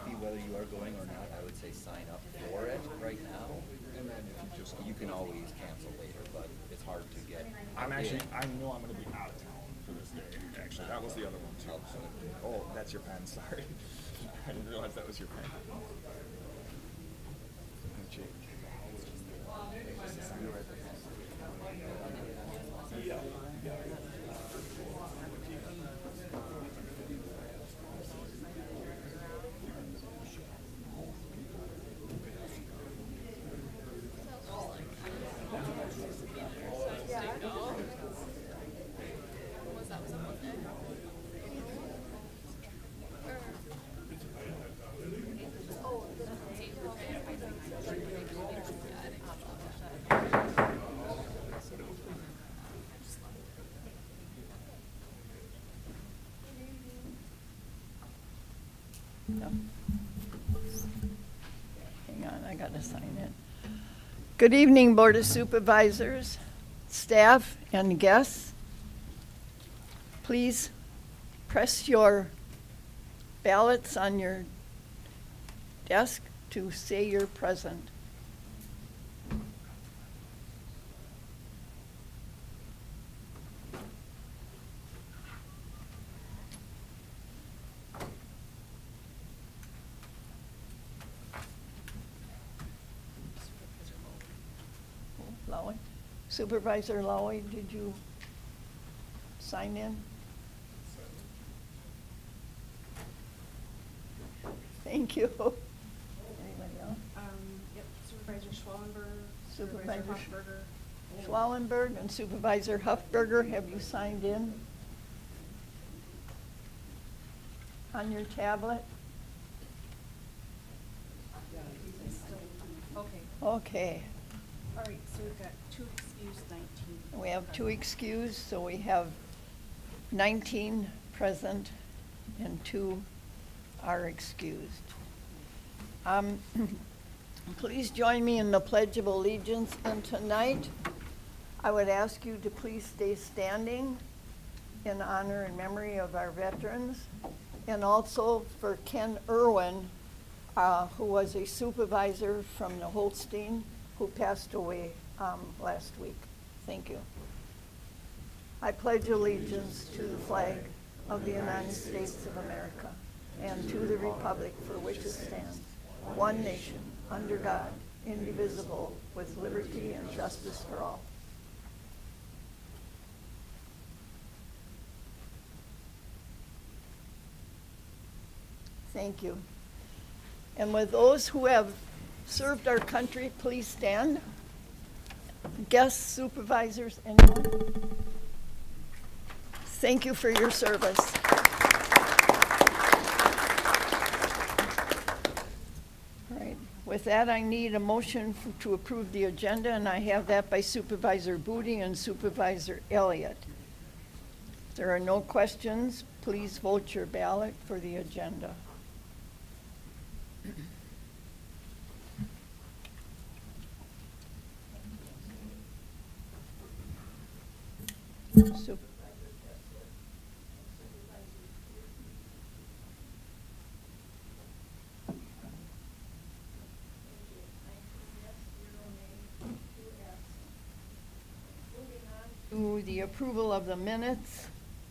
iffy whether you are going or not, I would say sign up for it right now. And then if you just You can always cancel later, but it's hard to get. I know in. I'm going to be out of town for this day. Actually, that was the other one too. Oh, that's your pen. Sorry, I didn't realize that was your pen. Jake. Just a second, right there. Hang on, I gotta sign in. Good evening, Board of Supervisors, staff, and guests. Please press your ballots on your desk to say you're present. Lowy. Supervisor Lowy, did you sign in? Thank you. Anybody else? Yep, Supervisor Schwallenberg, Supervisor Supervisor Hoffberger. Schwallenberg and Supervisor Huffberger, have you signed in? On your tablet? Okay, Okay. all right, so we've got 2 excused, 19. We have 2 excused, so we have 19 present and 2 are excused. Please join me in the Pledge of Allegiance, and tonight I would ask you to please stay standing in honor and memory of our veterans, and also for Ken Irwin, who was a supervisor from the Holstein, who passed away last week. Thank you. I pledge allegiance to the flag of the United States of America and to the republic for which it stands, one nation, under God, indivisible, with liberty and justice for all. Thank you. And with those who have served our country, please stand. Guests, supervisors, anyone? Thank you for your service. All right. With that, I need a motion to approve the agenda, and I have that by Supervisor Booty and Supervisor Elliott. If there are no questions, please vote your ballot for the agenda. Sup- To the approval of the minutes,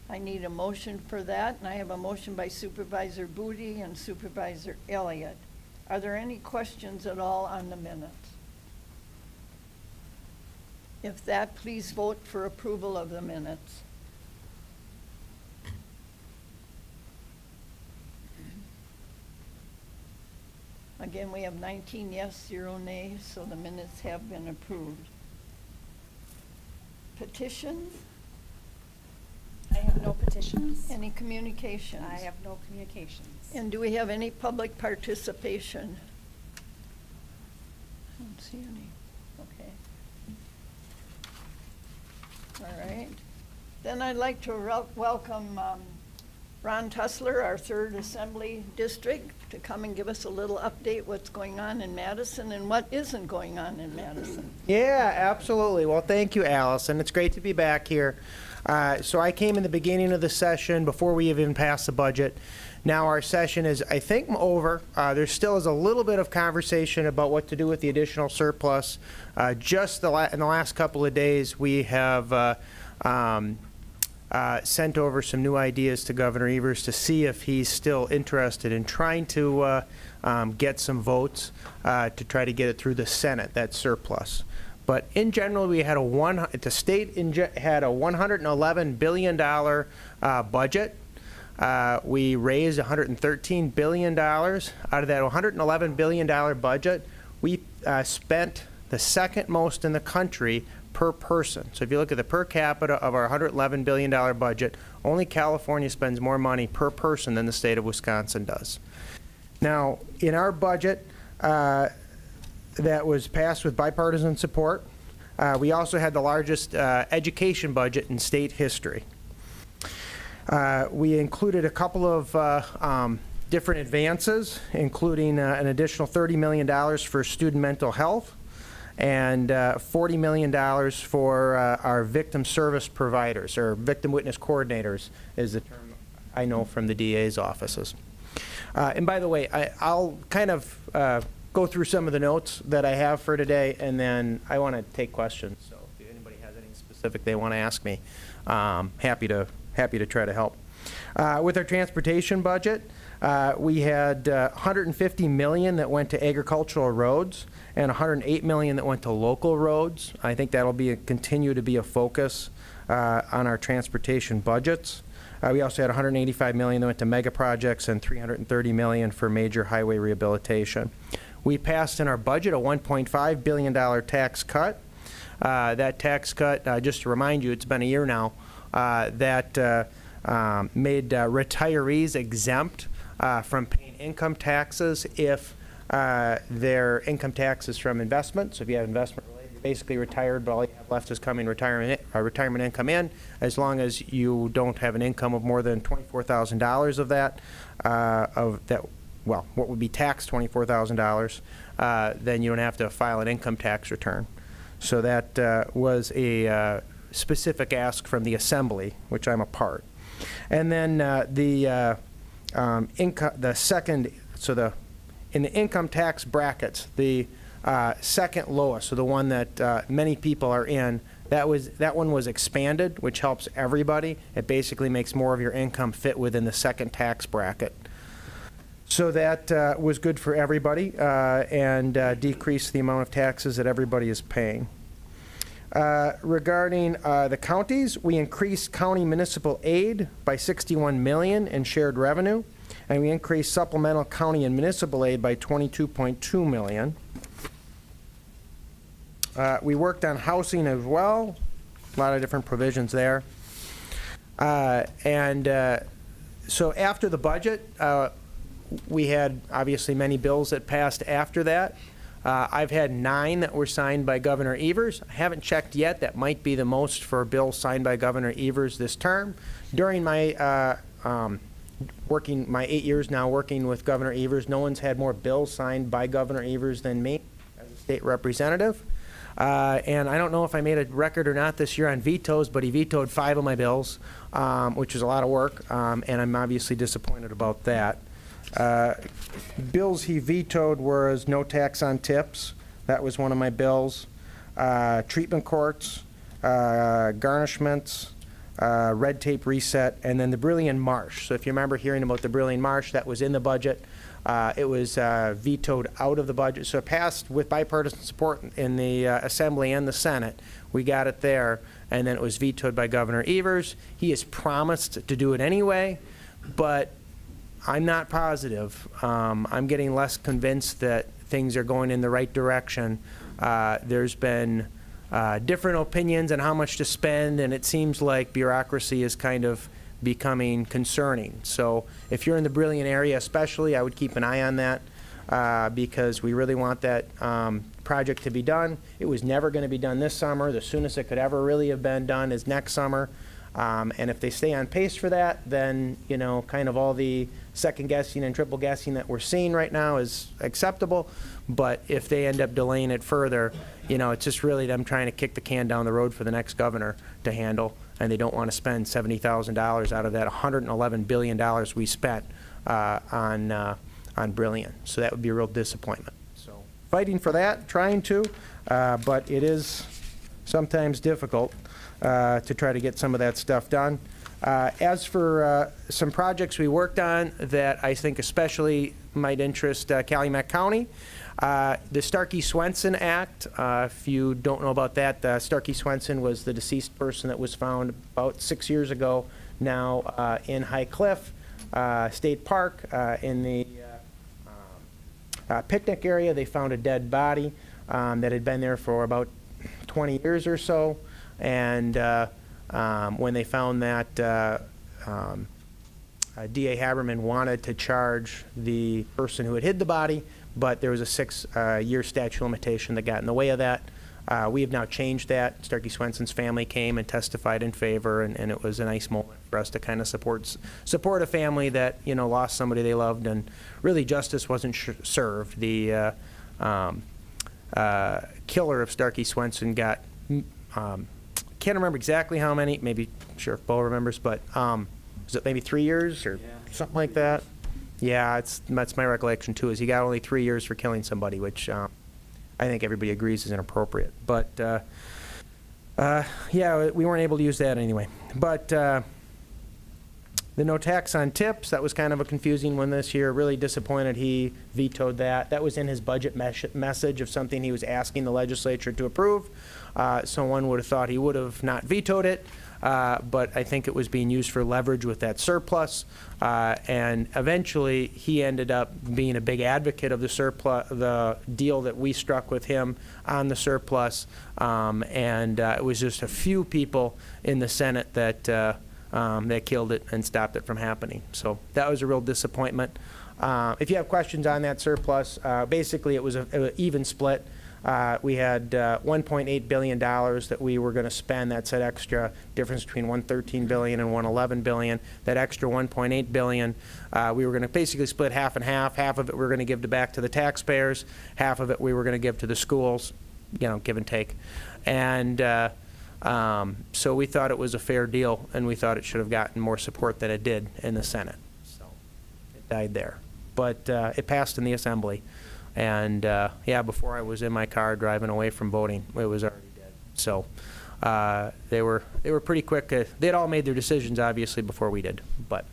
I need a motion for that, and I have a motion by Supervisor Booty and Supervisor Elliott. Are there any questions at all on the minutes? If that, please vote for approval of the minutes. Again, we have 19 yes, 0 nay, so the minutes have been approved. Petitions? I have no petitions. Any communications? I have no communications. And do we have any public participation? I don't see any. Okay. All right. Then I'd like to welcome Ron Tusler, our 3rd Assembly District, to come and give us a little update what's going on in Madison and what isn't going on in Madison. Yeah, absolutely. Well, thank you, Allison. It's great to be back here. So I came in the beginning of the session before we even passed the budget. Now our session is, I think, over. There still is a little bit of conversation about what to do with the additional surplus. Just in the last couple of days, we have sent over some new ideas to Governor Evers to see if he's still interested in trying to get some votes to try to get it through the Senate, that surplus. But in general, we had the state had a $111 billion budget. We raised $113 billion. Out of that $111 billion budget, we spent the second most in the country per person. So if you look at the per capita of our $111 billion budget, only California spends more money per person than the state of Wisconsin does. Now, in our budget that was passed with bipartisan support, we also had the largest education budget in state history. We included a couple of different advances, including an additional $30 million for student mental health and $40 million for our victim service providers, or victim witness coordinators is the term I know from the DA's offices. And by the way, I'll kind of go through some of the notes that I have for today, and then I want to take questions. So if anybody has anything specific they want to ask me, happy to try to help. With our transportation budget, we had $150 million that went to agricultural roads and $108 million that went to local roads. I think that'll continue to be a focus on our transportation budgets. We also had $185 million that went to mega projects and $330 million for major highway rehabilitation. We passed in our budget a $1.5 billion tax cut. That tax cut, just to remind you, it's been a year now, that made retirees exempt from paying income taxes if their income tax is from investment. So if you have investment related, you're basically retired, but all you have left is coming retirement income in, as long as you don't have an income of more than $24,000 of that, well, what would be taxed $24,000, then you don't have to file an income tax return. So that was a specific ask from the Assembly, which I'm a part. And then in the income tax brackets, the second lowest, so the one that many people are in, that one was expanded, which helps everybody. It basically makes more of your income fit within the second tax bracket. So that was good for everybody and decreased the amount of taxes that everybody is paying. Regarding the counties, we increased county municipal aid by $61 million in shared revenue, and we increased supplemental county and municipal aid by $22.2 million. We worked on housing as well, a lot of different provisions there. So after the budget, we had obviously many bills that passed after that. I've had 9 that were signed by Governor Evers. I haven't checked yet. That might be the most for bills signed by Governor Evers this term. During my my 8 years now working with Governor Evers, no one's had more bills signed by Governor Evers than me as a state representative. And I don't know if I made a record or not this year on vetoes, but he vetoed 5 of my bills, which is a lot of work, and I'm obviously disappointed about that. Bills he vetoed was no tax on tips. That was one of my bills. Treatment courts, garnishments, red tape reset, and then the Brilliant Marsh. So if you remember hearing about the Brilliant Marsh, that was in the budget. It was vetoed out of the budget. So it passed with bipartisan support in the Assembly and the Senate. We got it there, and then it was vetoed by Governor Evers. He has promised to do it anyway, but I'm not positive. I'm getting less convinced that things are going in the right direction. There's been different opinions on how much to spend, and it seems like bureaucracy is kind of becoming concerning. So if you're in the Brilliant area especially, I would keep an eye on that because we really want that project to be done. It was never going to be done this summer. The soonest it could ever really have been done is next summer. And if they stay on pace for that, then, you know, kind of all the second guessing and triple guessing that we're seeing right now is acceptable. But if they end up delaying it further, you know, it's just really them trying to kick the can down the road for the next governor to handle. and they don't want to spend $70,000 out of that $111 billion we spent on Brilliant. So that would be a real disappointment. So fighting for that, trying to, but it is sometimes difficult to try to get some of that stuff done. As for some projects we worked on that I think especially might interest Calumet County, the Starkey-Swenson Act, if you don't know about that, Starkey-Swenson was the deceased person that was found about 6 years ago now in High Cliff State Park in the picnic area. They found a dead body that had been there for about 20 years or so, and when they found that, D.A. Haberman wanted to charge the person who had hid the body, but there was a 6-year statute of limitation that got in the way of that. We have now changed that. Starkey-Swenson's family came and testified in favor, and it was a nice moment for us to kind of support a family that, you know, lost somebody they loved, and really justice wasn't served. The killer of Starkey-Swenson got, can't remember exactly how many, maybe Sheriff Bo remembers, but was it maybe 3 years or something like that? Yeah, that's my recollection too, is he got only 3 years for killing somebody, which I think everybody agrees is inappropriate. But yeah, we weren't able to use that anyway. But the no tax on tips, that was kind of a confusing one this year. Really disappointed he vetoed that. That was in his budget message of something he was asking the legislature to approve. So one would have thought he would have not vetoed it. But I think it was being used for leverage with that surplus. And eventually he ended up being a big advocate of the surplus, the deal that we struck with him on the surplus. And it was just a few people in the Senate that that killed it and stopped it from happening. So that was a real disappointment. If you have questions on that surplus, basically it was an even split. We had $1.8 billion that we were going to spend. That's that extra difference between $113 billion and $111 billion. That extra $1.8 billion, we were going to basically split half and half. Half of it we were going to give back to the taxpayers. Half of it we were going to give to the schools, you know, give and take. And so we thought it was a fair deal, and we thought it should have gotten more support than it did in the Senate. So it died there. But it passed in the Assembly. And yeah, before I was in my car driving away from voting, it was already dead. So they were pretty quick. They'd all made their decisions, obviously, before we did. But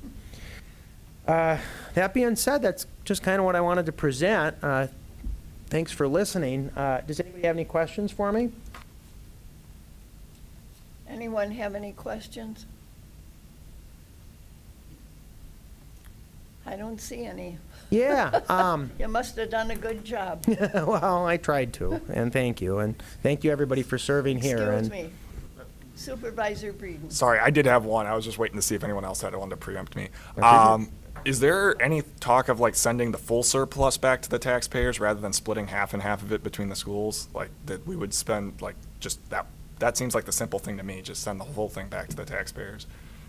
that being said, that's just kind of what I wanted to present. Thanks for listening. Does anybody have any questions for me? Anyone have any questions? I don't see any. Yeah. You must have done a good job. Well, I tried to, and thank you. And thank you, everybody, for serving here. Excuse and me. Supervisor Breeden. Sorry, I did have one. I was just waiting to see if anyone else had one to preempt me. Okay. Is there any talk of like sending the full surplus back to the taxpayers rather than splitting half and half of it between the schools? Like that we would spend like just that seems like the simple thing to me, just send the whole thing back to the taxpayers.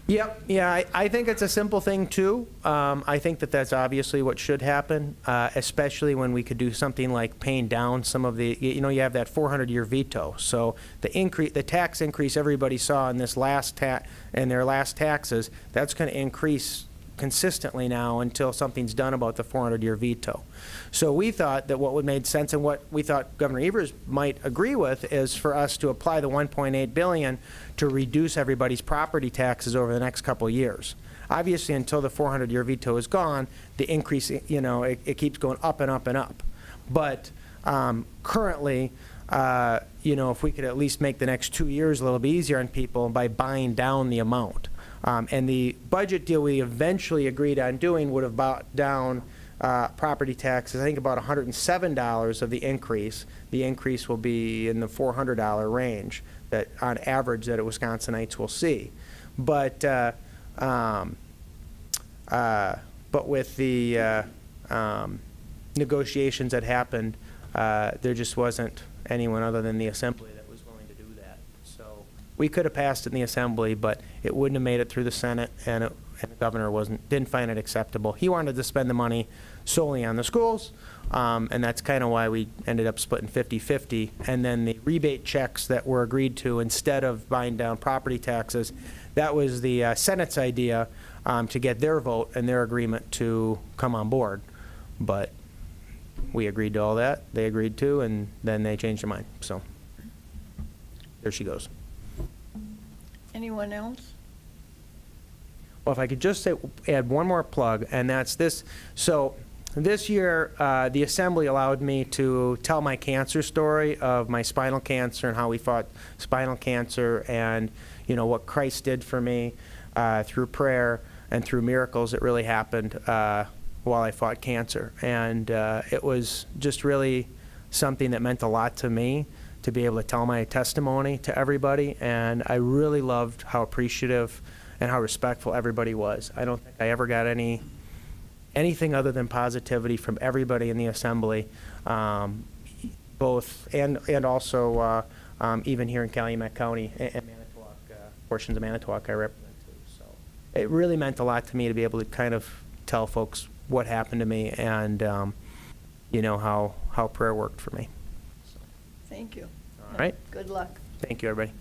Yep. Yeah, I think it's a simple thing, too. I think that that's obviously what should happen, especially when we could do something like paying down some of the, you know, you have that 400-year veto. So the tax increase everybody saw in this in their last taxes, that's going to increase consistently now until something's done about the 400-year veto. So we thought that what would make sense, and what we thought Governor Evers might agree with, is for us to apply the $1.8 billion to reduce everybody's property taxes over the next couple of years. Obviously, until the 400-year veto is gone, the increase, you know, it keeps going up and up and up. But currently, you know, if we could at least make the next 2 years a little bit easier on people by buying down the amount. And the budget deal we eventually agreed on doing would have bought down property taxes, I think about $107 of the increase. The increase will be in the $400 range that on average that Wisconsinites will see. But with the negotiations that happened, there just wasn't anyone other than the Assembly that was willing to do that. So we could have passed it in the Assembly, but it wouldn't have made it through the Senate, and and the governor didn't find it acceptable. He wanted to spend the money solely on the schools, and that's kind of why we ended up splitting 50-50. And then the rebate checks that were agreed to, instead of buying down property taxes, that was the Senate's idea to get their vote and their agreement to come on board. But we agreed to all that, they agreed to, and then they changed their mind. So there she goes. Anyone else? Well, if I could just add one more plug, and that's this. So this year, the Assembly allowed me to tell my cancer story of my spinal cancer and how we fought spinal cancer, and what Christ did for me through prayer and through miracles that really happened while I fought cancer. And it was just really something that meant a lot to me to be able to tell my testimony to everybody. And I really loved how appreciative and how respectful everybody was. I don't think I ever got anything other than positivity from everybody in the Assembly, both and also even here in Calumet County and Manitowoc, portions of Manitowoc I represent too. So it really meant a lot to me to be able to kind of tell folks what happened to me and how prayer worked for me. Thank you. All right. Good luck. Thank you, everybody.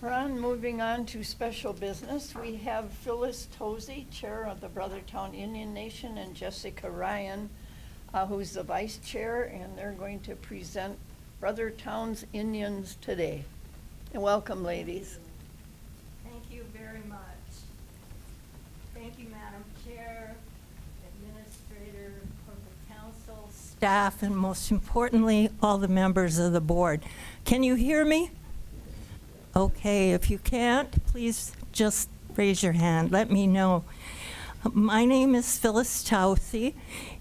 Ron, moving on to special business, we have Phyllis Tousey, Chair of the Brothertown Indian Nation, and Jessica Ryan, who's the Vice Chair, and they're going to present Brothertown's Indians today. And welcome, ladies. Thank you very much. Thank you, Madam Chair, Administrator, Corporate Counsel, staff, and most importantly, all the members of the board. Can you hear me? Okay, if you can't, please just raise your hand. Let me know. My name is Phyllis Tousey,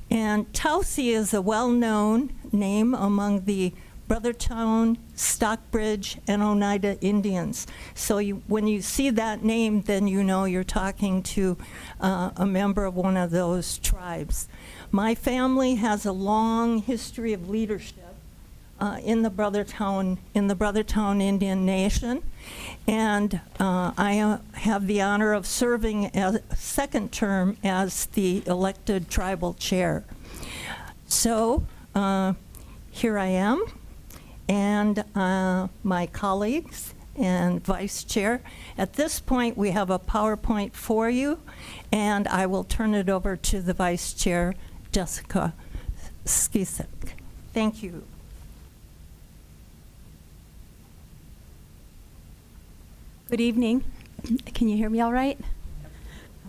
and Tousey is a well-known name among the Brothertown, Stockbridge, and Oneida Indians. So when you see that name, then you know you're talking to a member of one of those tribes. My family has a long history of leadership in the Brothertown Indian Nation, and I have the honor of serving as second term as the elected tribal chair. So here I am, and my colleagues and vice chair. At this point, we have a PowerPoint for you, and I will turn it over to the vice chair, Jessica Skeesuck. Thank you. Good evening. Can you hear me all right?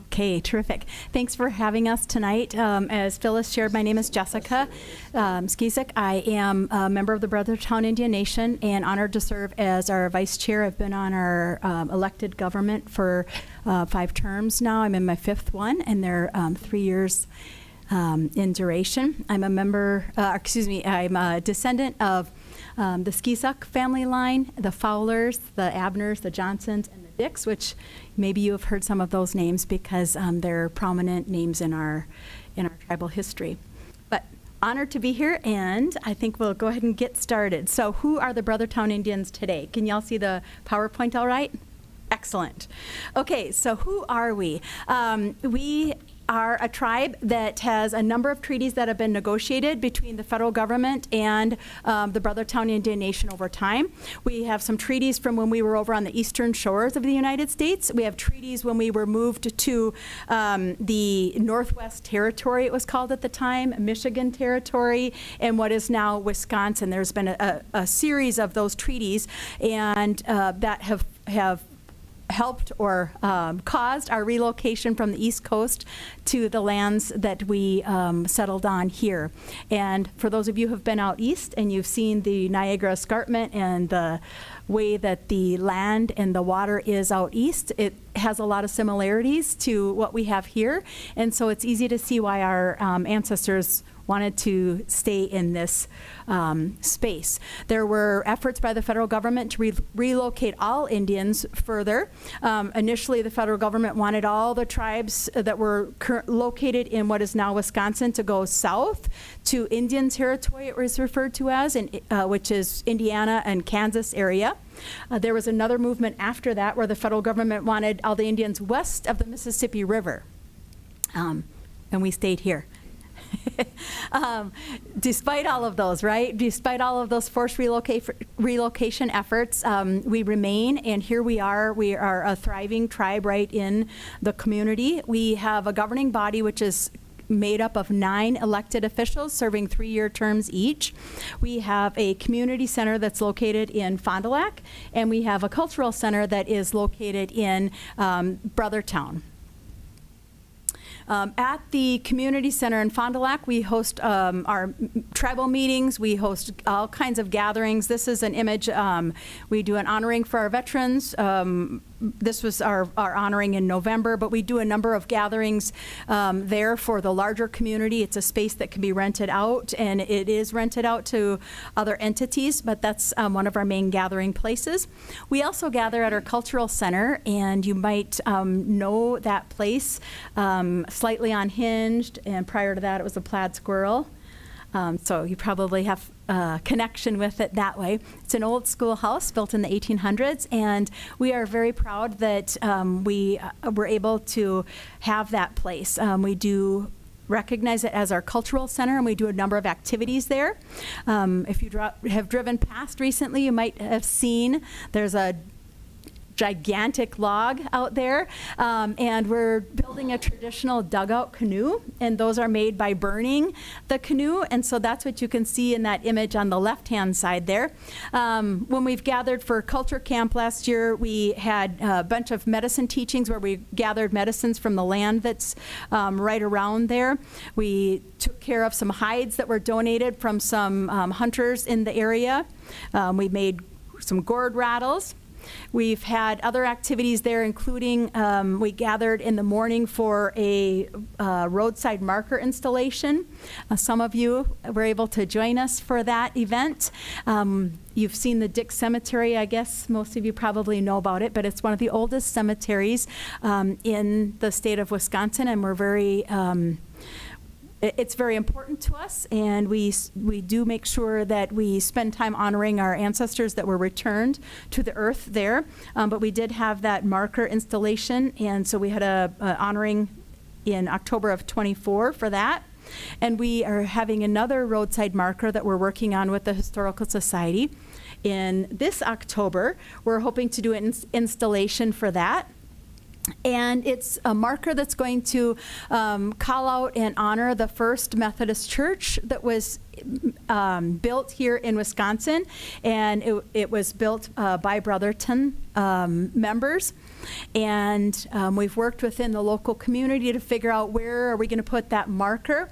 Okay, terrific. Thanks for having us tonight. As Phyllis shared, my name is Jessica Skeesuck. I am a member of the Brothertown Indian Nation and honored to serve as our vice chair. I've been on our elected government for 5 terms now. I'm in my 5th one, and they're 3 years in duration. I'm I'm a descendant of the Skeesuck family line, the Fowlers, the Abners, the Johnsons, and the Dicks, which maybe you have heard some of those names because they're prominent names in our tribal history. But honored to be here, and I think we'll go ahead and get started. So who are the Brothertown Indians today? Can y'all see the PowerPoint all right? Excellent. Okay, so who are we? We are a tribe that has a number of treaties that have been negotiated between the federal government and the Brothertown Indian Nation over time. We have some treaties from when we were over on the eastern shores of the United States. We have treaties when we were moved to the Northwest Territory, it was called at the time, Michigan Territory, and what is now Wisconsin. There's been a series of those treaties, and that have helped or caused our relocation from the East Coast to the lands that we settled on here. And for those of you who have been out east and you've seen the Niagara Escarpment and the way that the land and the water is out east, it has a lot of similarities to what we have here. And so it's easy to see why our ancestors wanted to stay in this space. There were efforts by the federal government to relocate all Indians further. Initially, the federal government wanted all the tribes that were located in what is now Wisconsin to go south to Indian Territory, it was referred to as, which is Indiana and Kansas area. There was another movement after that where the federal government wanted all the Indians west of the Mississippi River. And we stayed here. Despite all of those, right? Despite all of those forced relocation efforts, we remain, and here we are. We are a thriving tribe right in the community. We have a governing body which is made up of 9 elected officials serving 3-year terms each. We have a community center that's located in Fond du Lac, and we have a cultural center that is located in Brothertown. At the community center in Fond du Lac, we host our tribal meetings. We host all kinds of gatherings. This is an image. We do an honoring for our veterans. This was our honoring in November, but we do a number of gatherings there for the larger community. It's a space that can be rented out, and it is rented out to other entities, but that's one of our main gathering places. We also gather at our cultural center, and you might know that place, slightly unhinged, and prior to that it was a plaid squirrel. So you probably have a connection with it that way. It's an old schoolhouse built in the 1800s, and we are very proud that we were able to have that place. We do recognize it as our cultural center, and we do a number of activities there. If you have driven past recently, you might have seen there's a gigantic log out there, and we're building a traditional dugout canoe, and those are made by burning the canoe, and so that's what you can see in that image on the left-hand side there. When we've gathered for Culture Camp last year, we had a bunch of medicine teachings where we gathered medicines from the land that's right around there. We took care of some hides that were donated from some hunters in the area. We made some gourd rattles. We've had other activities there, including we gathered in the morning for a roadside marker installation. Some of you were able to join us for that event. You've seen the Dick Cemetery. I guess most of you probably know about it, but it's one of the oldest cemeteries in the state of Wisconsin, and we're very it's very important to us, and we do make sure that we spend time honoring our ancestors that were returned to the earth there. But we did have that marker installation, and so we had a honoring in October of #24 for that. And we are having another roadside marker that we're working on with the Historical Society. In this October, we're hoping to do an installation for that. And it's a marker that's going to call out and honor the first Methodist church that was built here in Wisconsin. And it was built by Brothertown members. And we've worked within the local community to figure out where are we going to put that marker.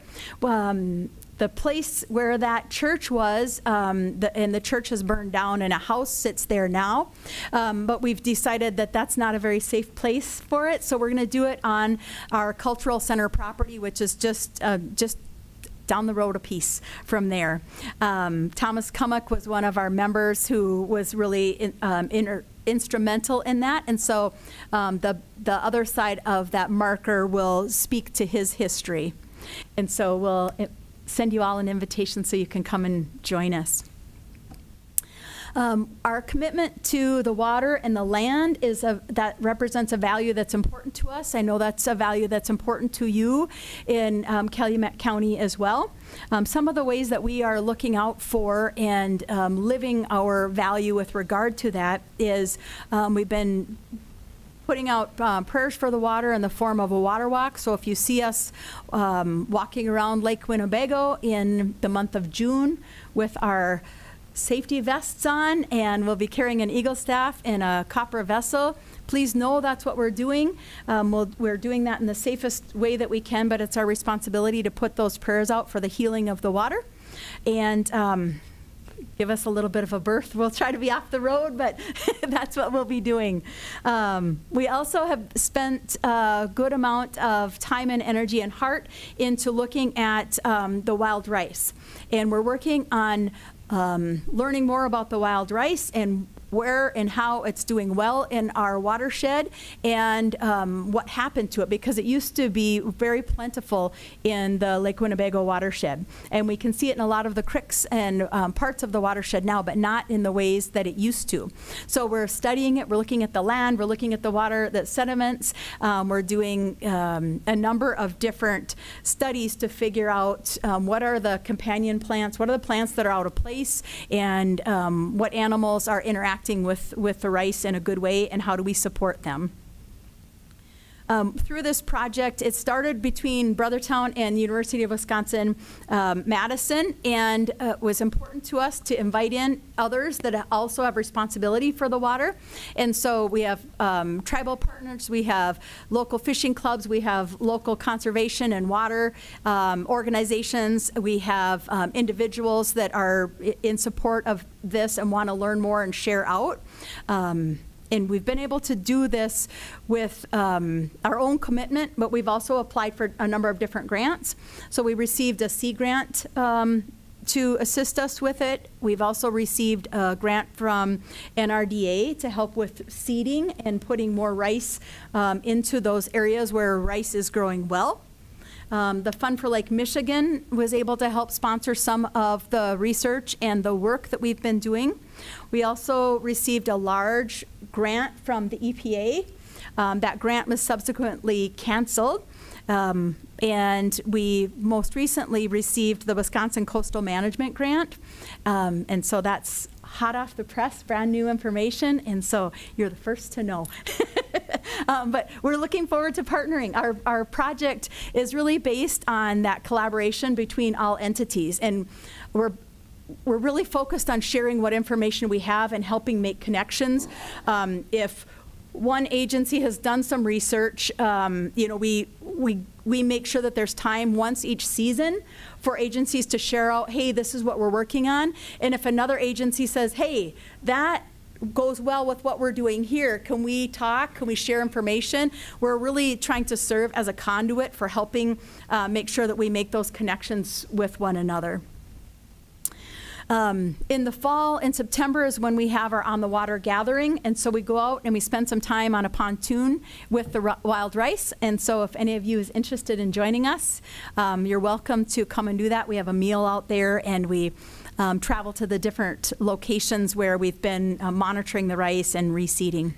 The place where that church was, and the church has burned down and a house sits there now, but we've decided that that's not a very safe place for it, so we're going to do it on our cultural center property, which is just down the road a piece from there. Thomas Cummock was one of our members who was really instrumental in that, and so the other side of that marker will speak to his history, and so we'll send you all an invitation so you can come and join us. Our commitment to the water and the land that represents a value that's important to us. I know that's a value that's important to you in Calumet County as well. Some of the ways that we are looking out for and living our value with regard to that is we've been putting out prayers for the water in the form of a water walk. So if you see us walking around Lake Winnebago in the month of June with our safety vests on, and we'll be carrying an eagle staff in a copper vessel, please know that's what we're doing. We're doing that in the safest way that we can, but it's our responsibility to put those prayers out for the healing of the water. And give us a little bit of a berth. We'll try to be off the road, but that's what we'll be doing. We also have spent a good amount of time and energy and heart into looking at the wild rice. And we're working on learning more about the wild rice and where and how it's doing well in our watershed, and what happened to it, because it used to be very plentiful in the Lake Winnebago watershed. And we can see it in a lot of the creeks and parts of the watershed now, but not in the ways that it used to. So we're studying it, we're looking at the land, we're looking at the water, the sediments. We're doing a number of different studies to figure out what are the companion plants, what are the plants that are out of place, and what animals are interacting with the rice in a good way, and how do we support them. Through this project, it started between Brothertown and the University of Wisconsin Madison, and it was important to us to invite in others that also have responsibility for the water. And so we have tribal partners, we have local fishing clubs, we have local conservation and water organizations, we have individuals that are in support of this and want to learn more and share out. And we've been able to do this with our own commitment, but we've also applied for a number of different grants. So we received a C grant to assist us with it. We've also received a grant from NRDA to help with seeding and putting more rice into those areas where rice is growing well. The Fund for Lake Michigan was able to help sponsor some of the research and the work that we've been doing. We also received a large grant from the EPA. That grant was subsequently canceled. And we most recently received the Wisconsin Coastal Management Grant. And so that's hot off the press, brand new information, and so you're the first to know. But we're looking forward to partnering. Our project is really based on that collaboration between all entities, and we're really focused on sharing what information we have and helping make connections. If one agency has done some research, we make sure that there's time once each season for agencies to share out, hey, this is what we're working on. And if another agency says, hey, that goes well with what we're doing here, can we talk, can we share information? We're really trying to serve as a conduit for helping make sure that we make those connections with one another. In the fall, in September, is when we have our On the Water gathering, and so we go out and we spend some time on a pontoon with the wild rice. And so if any of you is interested in joining us, you're welcome to come and do that. We have a meal out there, and we travel to the different locations where we've been monitoring the rice and reseeding.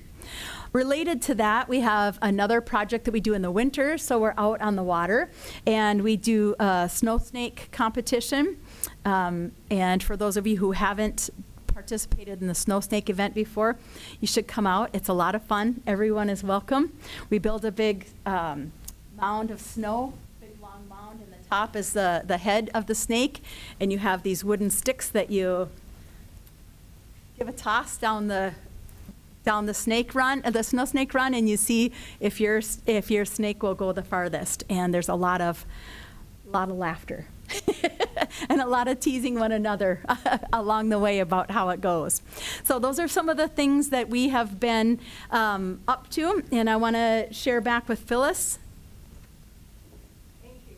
Related to that, we have another project that we do in the winter. So we're out on the water, and we do a snow snake competition. And for those of you who haven't participated in the snow snake event before, you should come out. It's a lot of fun. Everyone is welcome. We build a big mound of snow, big long mound, and the top is the head of the snake, and you have these wooden sticks that you give a toss down the snake run, the snow snake run, and you see if your snake will go the farthest. And there's a lot of laughter and a lot of teasing one another along the way about how it goes. So those are some of the things that we have been up to, and I want to share back with Phyllis. Thank you.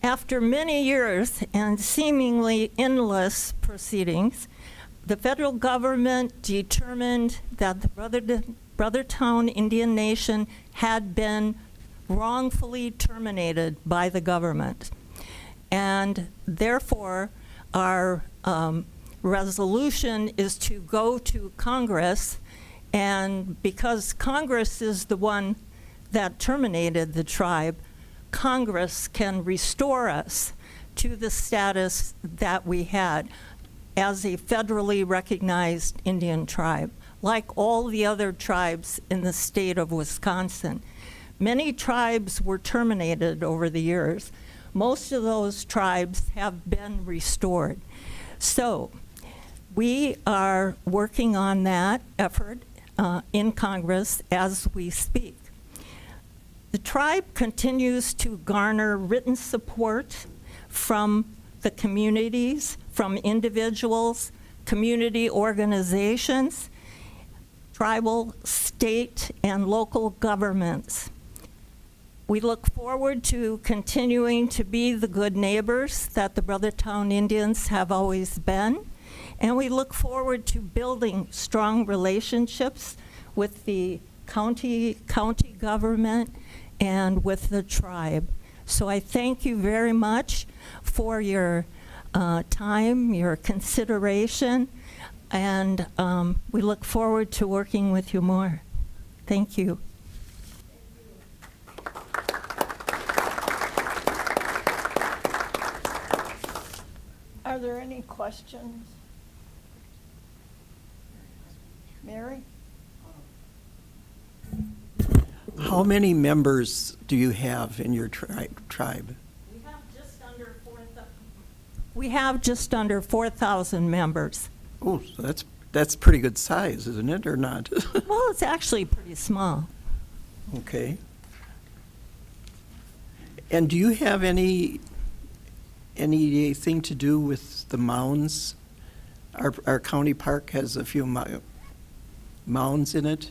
After many years and seemingly endless proceedings, the federal government determined that the Brothertown Indian Nation had been wrongfully terminated by the government. And therefore, our resolution is to go to Congress, and because Congress is the one that terminated the tribe, Congress can restore us to the status that we had as a federally recognized Indian tribe, like all the other tribes in the state of Wisconsin. Many tribes were terminated over the years. Most of those tribes have been restored. So we are working on that effort in Congress as we speak. The tribe continues to garner written support from the communities, from individuals, community organizations, tribal, state, and local governments. We look forward to continuing to be the good neighbors that the Brothertown Indians have always been, and we look forward to building strong relationships with the county government and with the tribe. So I thank you very much for your time, your consideration, and we look forward to working with you more. Thank you. Are there any questions? Mary? How many members do you have in your tribe? We have just under 4,000 members. Oh, so that's pretty good size, isn't it, or not? Well, it's actually pretty small. Okay. And do you have anything to do with the mounds? Our county park has a few mounds in it.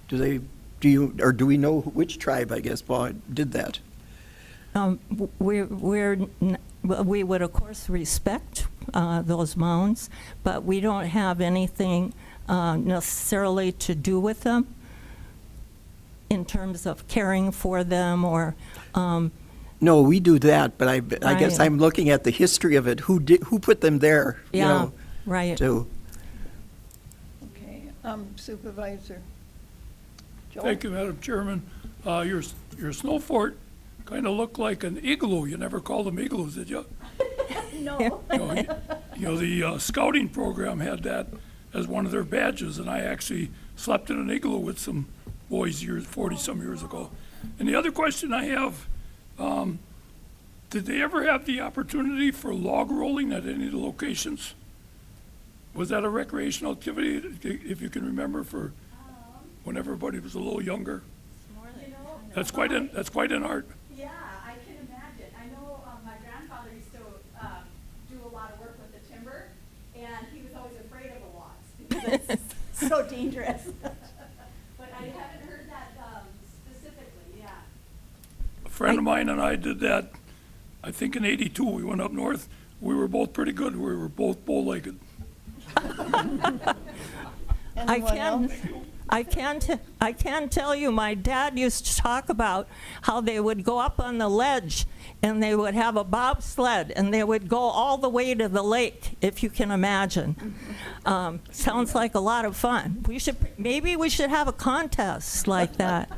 Do we know which tribe, I guess, did that? We would, of course, respect those mounds, but we don't have anything necessarily to do with them in terms of caring for them or. No, we do that, but I guess Right. I'm looking at the history of it. Who put them there? Yeah, right. To Okay, Supervisor. Joe? Thank you, Madam Chairman. Your snow fort kind of looked like an igloo. You never called them igloos, did you? No. The scouting program had that as one of their badges, and I actually slept in an igloo with some boys 40-some years ago. And the other question I have, did they ever have the opportunity for log rolling at any of the locations? Was that a recreational activity, if you can remember, for when everybody was a little younger? That's quite an art. Yeah, I can imagine. I know my grandfather used to do a lot of work with the timber, and he was always afraid of the logs because it's so dangerous. But I haven't heard that specifically, yeah. A friend of mine and I did that, I think in '82. We went up north. We were both pretty good. We were both bow-legged. Anyone else? I can tell you, my dad used to talk about how they would go up on the ledge and they would have a bobsled and they would go all the way to the lake, if you can imagine. Sounds like a lot of fun. Maybe we should have a contest like that.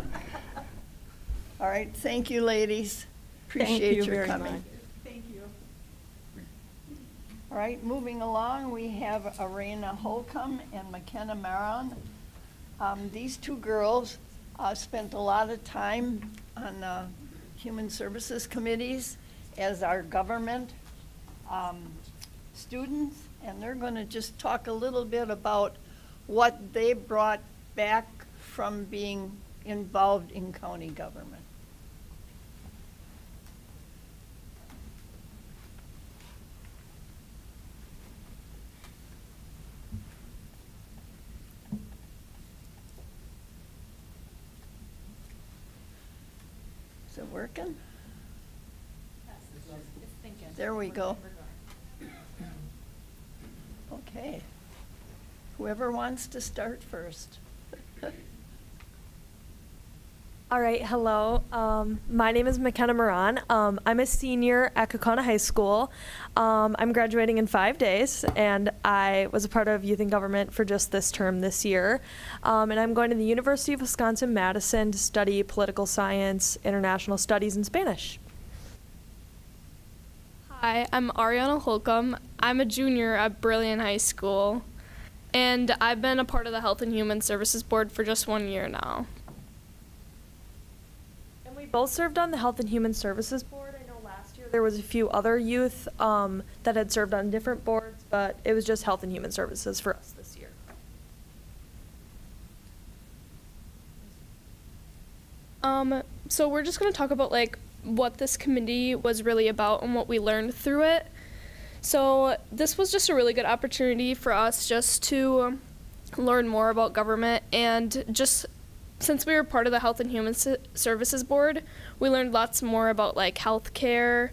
All right, thank you, ladies. Thank Appreciate you your very coming. much. Thank you. All right, moving along, we have Ariana Holcomb and Mckenna Maronn. These two girls spent a lot of time on human services committees as our government students, and they're going to just talk a little bit about what they brought back from being involved in county government. Is it working? There we go. Okay. Whoever wants to start first. All right, hello. My name is Mckenna Maronn. I'm a senior at Kaukauna High School. I'm graduating in 5 days, and I was a part of youth and government for just this term this year. And I'm going to the University of Wisconsin-Madison to study political science, international studies, and Spanish. Hi, I'm Ariana Holcomb. I'm a junior at Brilliant High School, and I've been a part of the Health and Human Services Board for just 1 year now. And we both served on the Health and Human Services Board. I know last year there was a few other youth that had served on different boards, but it was just Health and Human Services for us this year. So we're just going to talk about like what this committee was really about and what we learned through it. So this was just a really good opportunity for us just to learn more about government, and just since we were part of the Health and Human Services Board, we learned lots more about like healthcare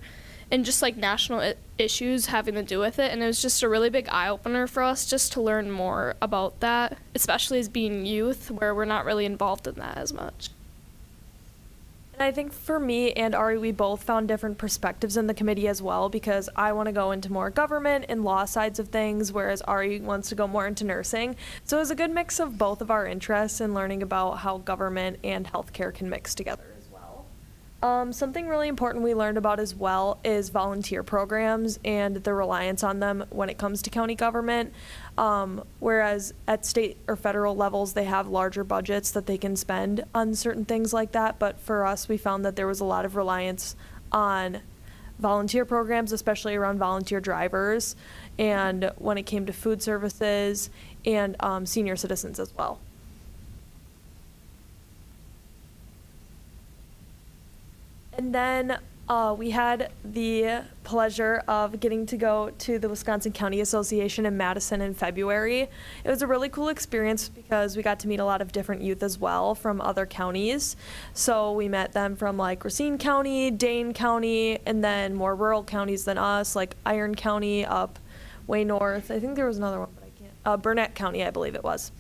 and just like national issues having to do with it, and it was just a really big eye-opener for us just to learn more about that, especially as being youth, where we're not really involved in that as much. And I think for me and Ari, we both found different perspectives in the committee as well, because I want to go into more government and law sides of things, whereas Ari wants to go more into nursing. So it was a good mix of both of our interests in learning about how government and healthcare can mix together as well. Something really important we learned about as well is volunteer programs and the reliance on them when it comes to county government. Whereas at state or federal levels, they have larger budgets that they can spend on certain things like that. But for us, we found that there was a lot of reliance on volunteer programs, especially around volunteer drivers, and when it came to food services and senior citizens as well. And then we had the pleasure of getting to go to the Wisconsin County Association in Madison in February. It was a really cool experience because we got to meet a lot of different youth as well from other counties. So we met them from like Racine County, Dane County, and then more rural counties than us, like Iron County up way north. I think there was another one, but I can't. Burnett County, I believe it was.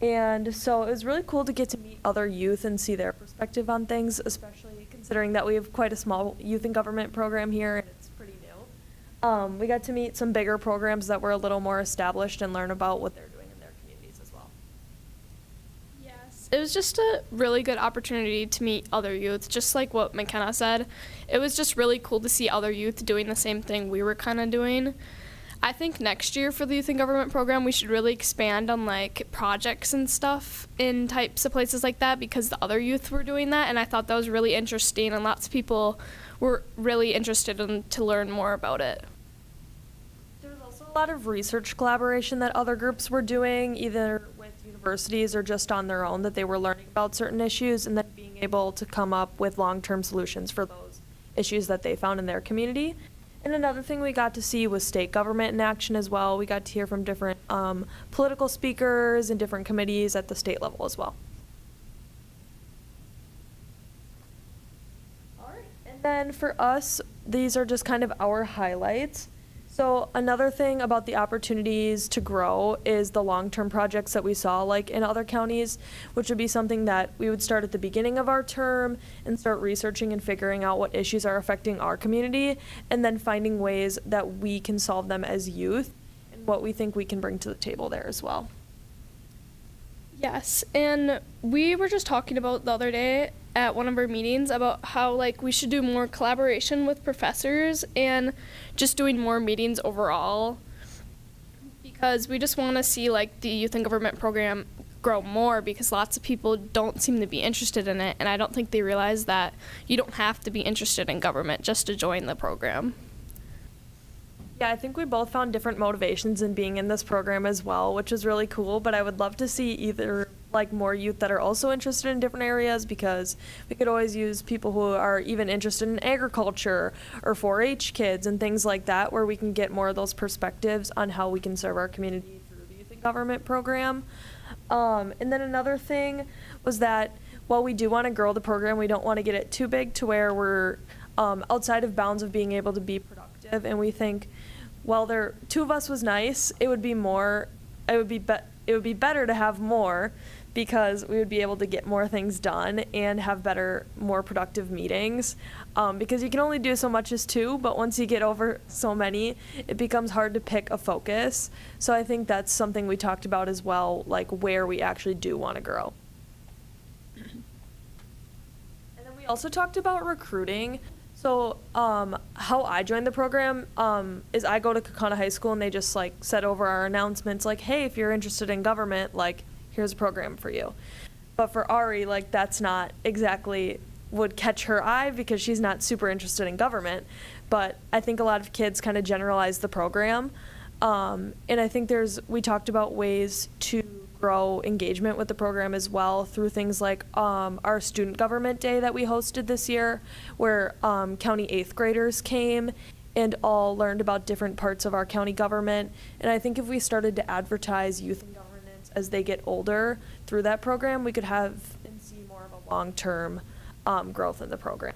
And so it was really cool to get to meet other youth and see their perspective on things, especially considering that we have quite a small youth in government program here, and it's pretty new. We got to meet some bigger programs that were a little more established and learn about what they're doing in their communities as well. Yes, it was just a really good opportunity to meet other youth, just like what Mckenna said. It was just really cool to see other youth doing the same thing we were kind of doing. I think next year for the Youth in Government program, we should really expand on like projects and stuff in types of places like that, because the other youth were doing that, and I thought that was really interesting, and lots of people were really interested in to learn more about it. There was also a lot of research collaboration that other groups were doing, either with universities or just on their own, that they were learning about certain issues and then being able to come up with long-term solutions for those issues that they found in their community. And another thing we got to see was state government in action as well. We got to hear from different political speakers and different committees at the state level as well. All right. And then for us, these are just kind of our highlights. So another thing about the opportunities to grow is the long-term projects that we saw, like in other counties, which would be something that we would start at the beginning of our term and start researching and figuring out what issues are affecting our community, and then finding ways that we can solve them as youth and what we think we can bring to the table there as well. Yes, and we were just talking about the other day at one of our meetings about how like we should do more collaboration with professors and just doing more meetings overall, because we just want to see like the Youth in Government program grow more, because lots of people don't seem to be interested in it, and I don't think they realize that you don't have to be interested in government just to join the program. Yeah, I think we both found different motivations in being in this program as well, which is really cool, but I would love to see either like more youth that are also interested in different areas, because we could always use people who are even interested in agriculture or 4-H kids and things like that, where we can get more of those perspectives on how we can serve our community through the Youth in Government program. And then another thing was that while we do want to grow the program, we don't want to get it too big to where we're outside of bounds of being able to be productive, and we think, while two of us was nice, it would be better to have more, because we would be able to get more things done and have better, more productive meetings, because you can only do so much as two, but once you get over so many, it becomes hard to pick a focus. So I think that's something we talked about as well, like where we actually do want to grow. And then we also talked about recruiting. So how I joined the program is I go to Kaukauna High School, and they just like set over our announcements like, hey, if you're interested in government, like here's a program for you. But for Ari, like that's not exactly would catch her eye, because she's not super interested in government. But I think a lot of kids kind of generalize the program. And I think we talked about ways to grow engagement with the program as well through things like our student government day that we hosted this year, where county 8th graders came and all learned about different parts of our county government. And I think if we started to advertise youth in governance as they get older through that program, we could have and see more of a long-term growth in the program.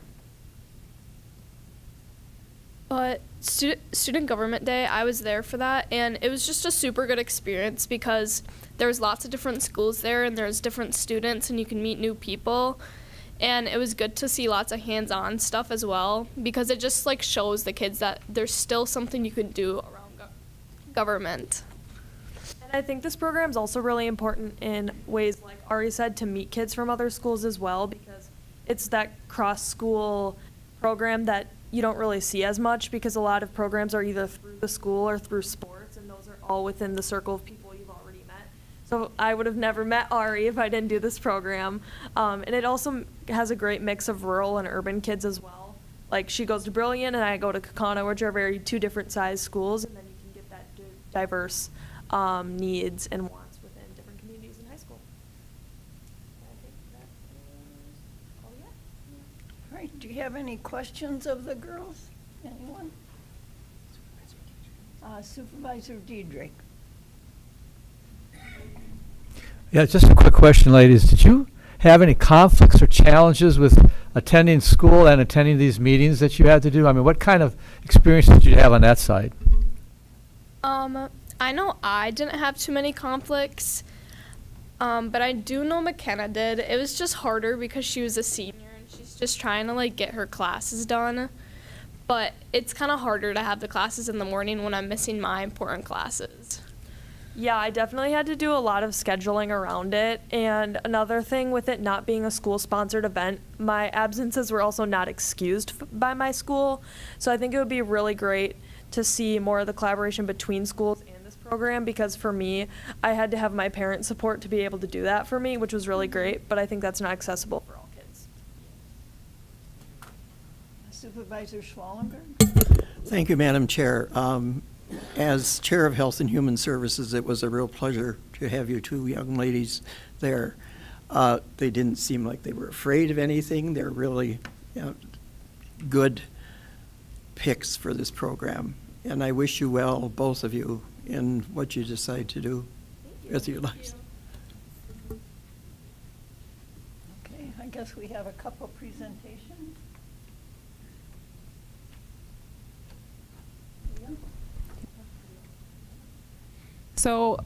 But Student Government Day, I was there for that, and it was just a super good experience because there was lots of different schools there, and there's different students, and you can meet new people. And it was good to see lots of hands-on stuff as well, because it just like shows the kids that there's still something you can do around government. And I think this program is also really important in ways, like Ari said, to meet kids from other schools as well, because it's that cross-school program that you don't really see as much, because a lot of programs are either through the school or through sports, and those are all within the circle of people you've already met. So I would have never met Ari if I didn't do this program. And it also has a great mix of rural and urban kids as well. Like, she goes to Brilliant and I go to Kaukauna, which are two different size schools, and then you can get that diverse needs and wants within different communities in high school. I think that is all we got. All right, do you have any questions of the girls? Anyone? Supervisor Diedrich. Yeah, just a quick question, ladies. Did you have any conflicts or challenges with attending school and attending these meetings that you had to do? I mean, what kind of experience did you have on that side? I know I didn't have too many conflicts, but I do know Mckenna did. It was just harder because she was a senior and she's just trying to like get her classes done. But it's kind of harder to have the classes in the morning when I'm missing my important classes. Yeah, I definitely had to do a lot of scheduling around it. And another thing with it not being a school-sponsored event, my absences were also not excused by my school. So I think it would be really great to see more of the collaboration between schools and this program, because for me, I had to have my parent support to be able to do that for me, which was really great, but I think that's not accessible for all kids. Supervisor Schwallenberg. Thank you, Madam Chair. As Chair of Health and Human Services, it was a real pleasure to have you two young ladies there. They didn't seem like they were afraid of anything. They're really good picks for this program. And I wish you well, both of you, in what you decide to do with your lives. Okay, I guess we have a couple presentations. So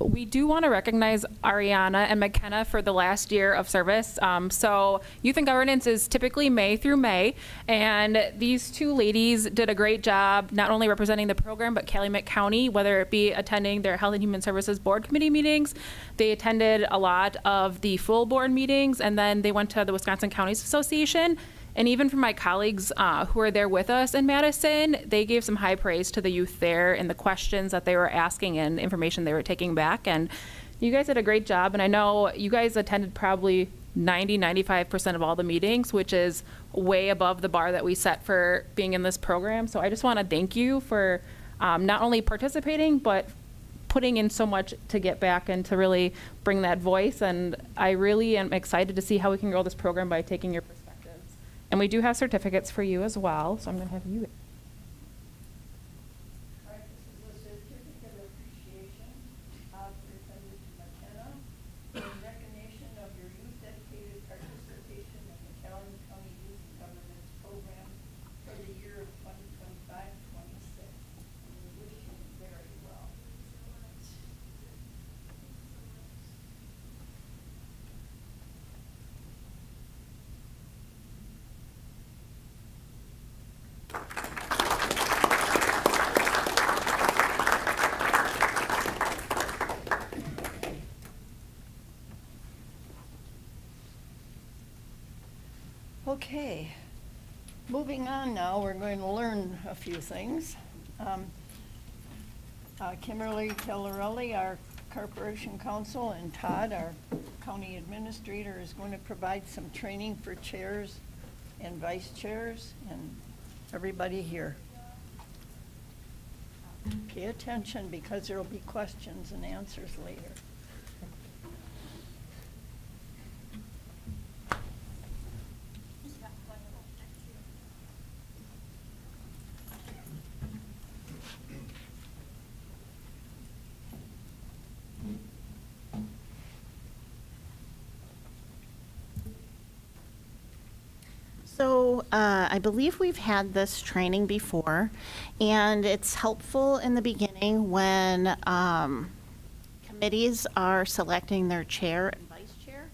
we do want to recognize Ariana and Mckenna for the last year of service. So Youth and Governance is typically May through May, and these two ladies did a great job not only representing the program but Calumet County, whether it be attending their Health and Human Services Board Committee meetings. They attended a lot of the full board meetings, and then they went to the Wisconsin Counties Association. And even from my colleagues who are there with us in Madison, they gave some high praise to the youth there and the questions that they were asking and information they were taking back. And you guys did a great job. And I know you guys attended probably 95% of all the meetings, which is way above the bar that we set for being in this program. So I just want to thank you for not only participating, but putting in so much to get back and to really bring that voice. And I really am excited to see how we can grow this program by taking your perspectives. And we do have certificates for you as well, so I'm going to have you. All right, this is a certificate of appreciation presented to Mckenna in recognition of your youth dedicated participation in the Calumet County Youth and Governance Program for the year of 2025-26. And we wish you very well. Okay, moving on now, we're going to learn a few things. Kimberly Tenerelli, our Corporation Counsel, and Todd, our County Administrator, is going to provide some training for chairs and vice chairs and everybody here. Pay attention because there will be questions and answers later. So I believe we've had this training before, and it's helpful in the beginning when committees are selecting their chair and vice chair.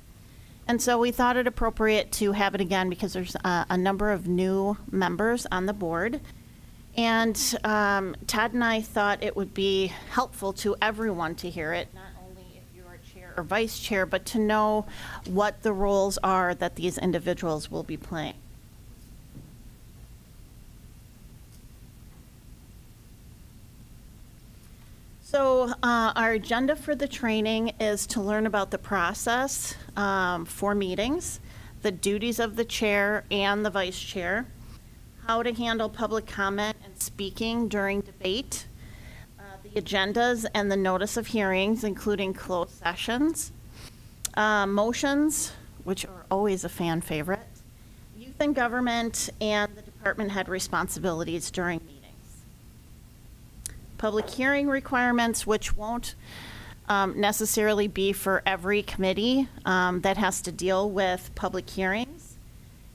And so we thought it appropriate to have it again because there's a number of new members on the board. And Todd and I thought it would be helpful to everyone to hear it, not only if you are chair or vice chair, but to know what the roles are that these individuals will be playing. So our agenda for the training is to learn about the process for meetings, the duties of the chair and the vice chair, how to handle public comment and speaking during debate, the agendas and the notice of hearings, including closed sessions, motions, which are always a fan favorite, youth and government, and the department head responsibilities during meetings. Public hearing requirements, which won't necessarily be for every committee that has to deal with public hearings.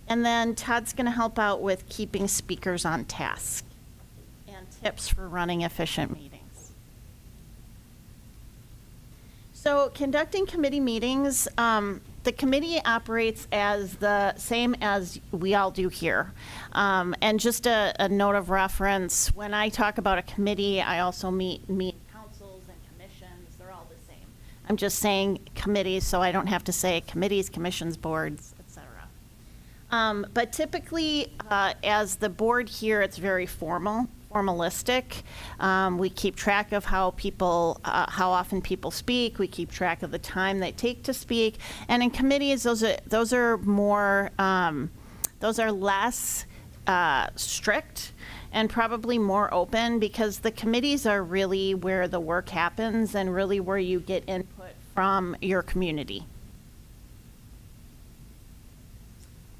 And then Todd's going to help out with keeping speakers on task and tips for running efficient meetings. So conducting committee meetings, the committee operates as the same as we all do here. And just a note of reference, when I talk about a committee, I also mean councils and commissions. They're all the same. I'm just saying committees, so I don't have to say committees, commissions, boards, etc. But typically, as the board here, it's very formalistic. We keep track of how often people speak. We keep track of the time they take to speak. And in committees, those are less strict and probably more open, because the committees are really where the work happens and really where you get input from your community.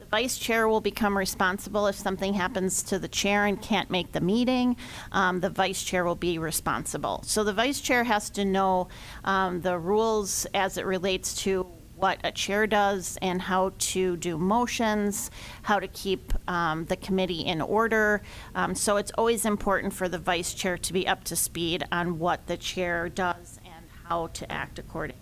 Vice chair will become responsible if something happens to the chair and can't make the meeting. The vice chair will be responsible. So the vice chair has to know the rules as it relates to what a chair does and how to do motions, how to keep the committee in order. So it's always important for the vice chair to be up to speed on what the chair does and how to act accordingly.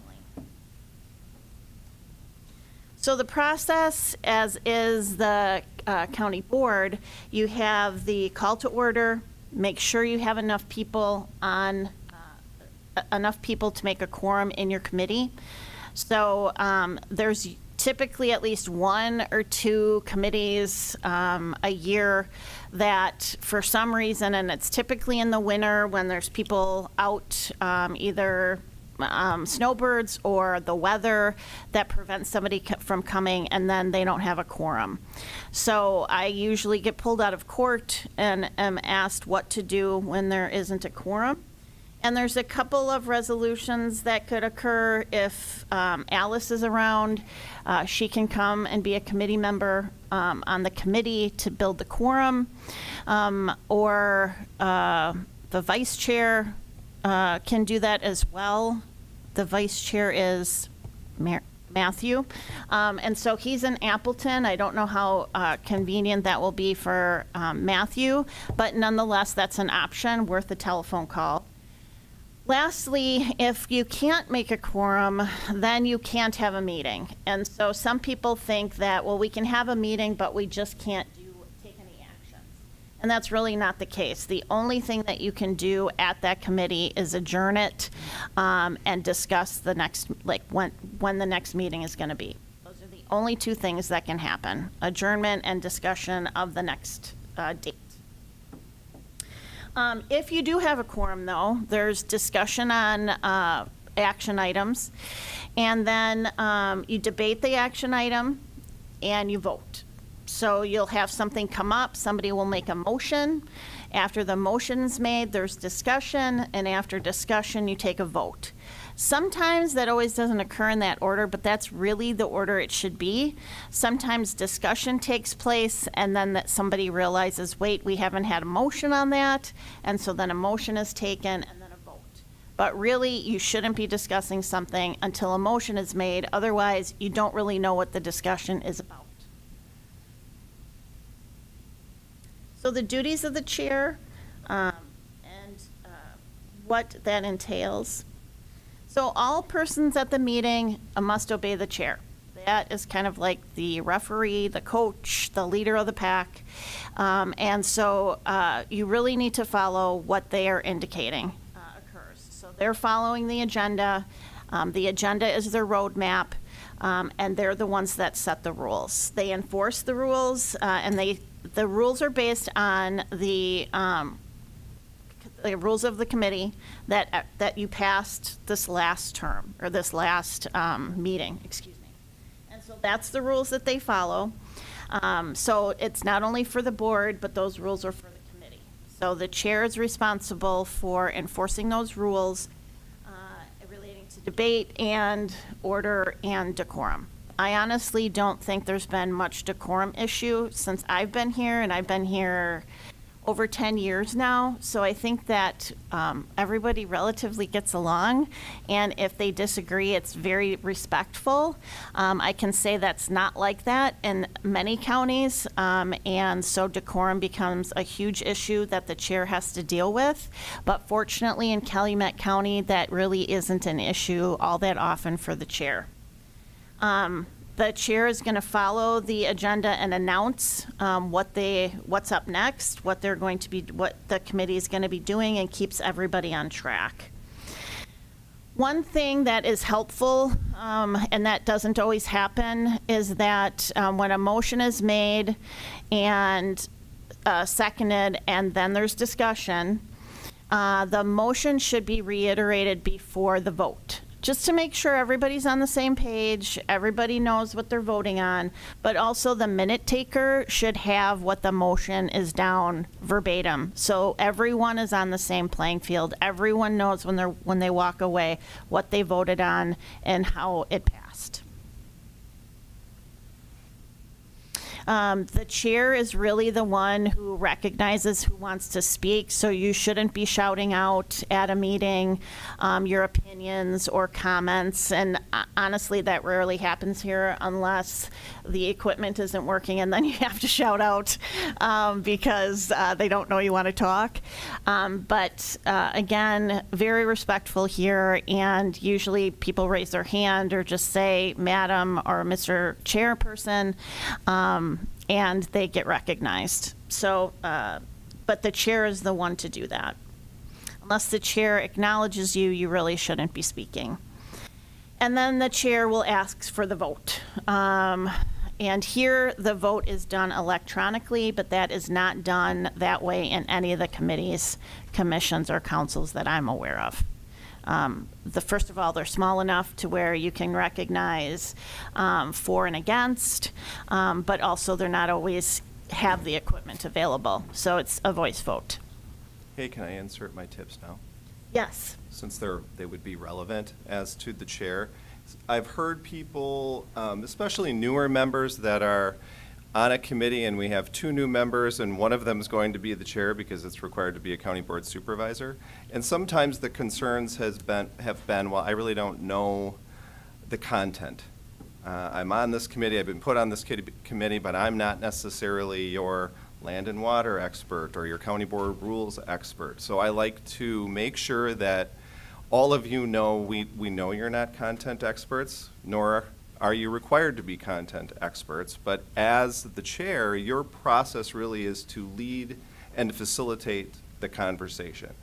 So the process, as is the county board, you have the call to order, make sure you have enough people to make a quorum in your committee. So there's typically at least one or two committees a year that for some reason, and it's typically in the winter when there's people out either snowbirds or the weather that prevents somebody from coming, and then they don't have a quorum. So I usually get pulled out of court and am asked what to do when there isn't a quorum. And there's a couple of resolutions that could occur if Alice is around. She can come and be a committee member on the committee to build the quorum, or the vice chair can do that as well. The vice chair is Matthew. And so he's in Appleton. I don't know how convenient that will be for Matthew, but nonetheless, that's an option worth a telephone call. Lastly, if you can't make a quorum, then you can't have a meeting. And so some people think that, well, we can have a meeting, but we just can't take any actions. And that's really not the case. The only thing that you can do at that committee is adjourn it and discuss the next, when the next meeting is going to be. Those are the only two things that can happen: adjournment and discussion of the next date. If you do have a quorum, though, there's discussion on action items, and then you debate the action item and you vote. So you'll have something come up, somebody will make a motion. After the motion's made, there's discussion, and after discussion, you take a vote. Sometimes that always doesn't occur in that order, but that's really the order it should be. Sometimes discussion takes place, and then that somebody realizes, wait, we haven't had a motion on that, and so then a motion is taken, and then a vote. But really, you shouldn't be discussing something until a motion is made. Otherwise, you don't really know what the discussion is about. So the duties of the chair and what that entails. So all persons at the meeting must obey the chair. That is kind of like the referee, the coach, the leader of the pack. And so you really need to follow what they are indicating occurs. So they're following the agenda. The agenda is their roadmap, and they're the ones that set the rules. They enforce the rules, and the rules are based on the rules of the committee that you passed this last term, or this last meeting, excuse me. And so that's the rules that they follow. So it's not only for the board, but those rules are for the committee. So the chair is responsible for enforcing those rules relating to debate and order and decorum. I honestly don't think there's been much decorum issue since I've been here, and I've been here over 10 years now. So I think that everybody relatively gets along, and if they disagree, it's very respectful. I can say that's not like that in many counties, and so decorum becomes a huge issue that the chair has to deal with. But fortunately, in Calumet County, that really isn't an issue all that often for the chair. The chair is going to follow the agenda and announce what's up next, what the committee is going to be doing, and keeps everybody on track. One thing that is helpful, and that doesn't always happen, is that when a motion is made and seconded, and then there's discussion, the motion should be reiterated before the vote, just to make sure everybody's on the same page, everybody knows what they're voting on, but also the minute taker should have what the motion is down verbatim. So everyone is on the same playing field. Everyone knows when they walk away what they voted on and how it passed. The chair is really the one who recognizes who wants to speak, so you shouldn't be shouting out at a meeting your opinions or comments, and honestly, that rarely happens here unless the equipment isn't working, and then you have to shout out because they don't know you want to talk. But again, very respectful here, and usually people raise their hand or just say, Madam or Mr. Chairperson, and they get recognized. So, but the chair is the one to do that. Unless the chair acknowledges you, you really shouldn't be speaking. And then the chair will ask for the vote. And here, the vote is done electronically, but that is not done that way in any of the committees, commissions, or councils that I'm aware of. First of all, they're small enough to where you can recognize for and against, but also they're not always have the equipment available. So it's a voice vote. Hey, can I insert my tips now? Yes. Since they would be relevant as to the chair. I've heard people, especially newer members that are on a committee, and we have 2 new members, and one of them is going to be the chair because it's required to be a county board supervisor. And sometimes the concerns have been, well, I really don't know the content. I'm on this committee, I've been put on this committee, but I'm not necessarily your land and water expert or your county board rules expert. So I like to make sure that all of you know we know you're not content experts, nor are you required to be content experts, but as the chair, your process really is to lead and facilitate the conversation.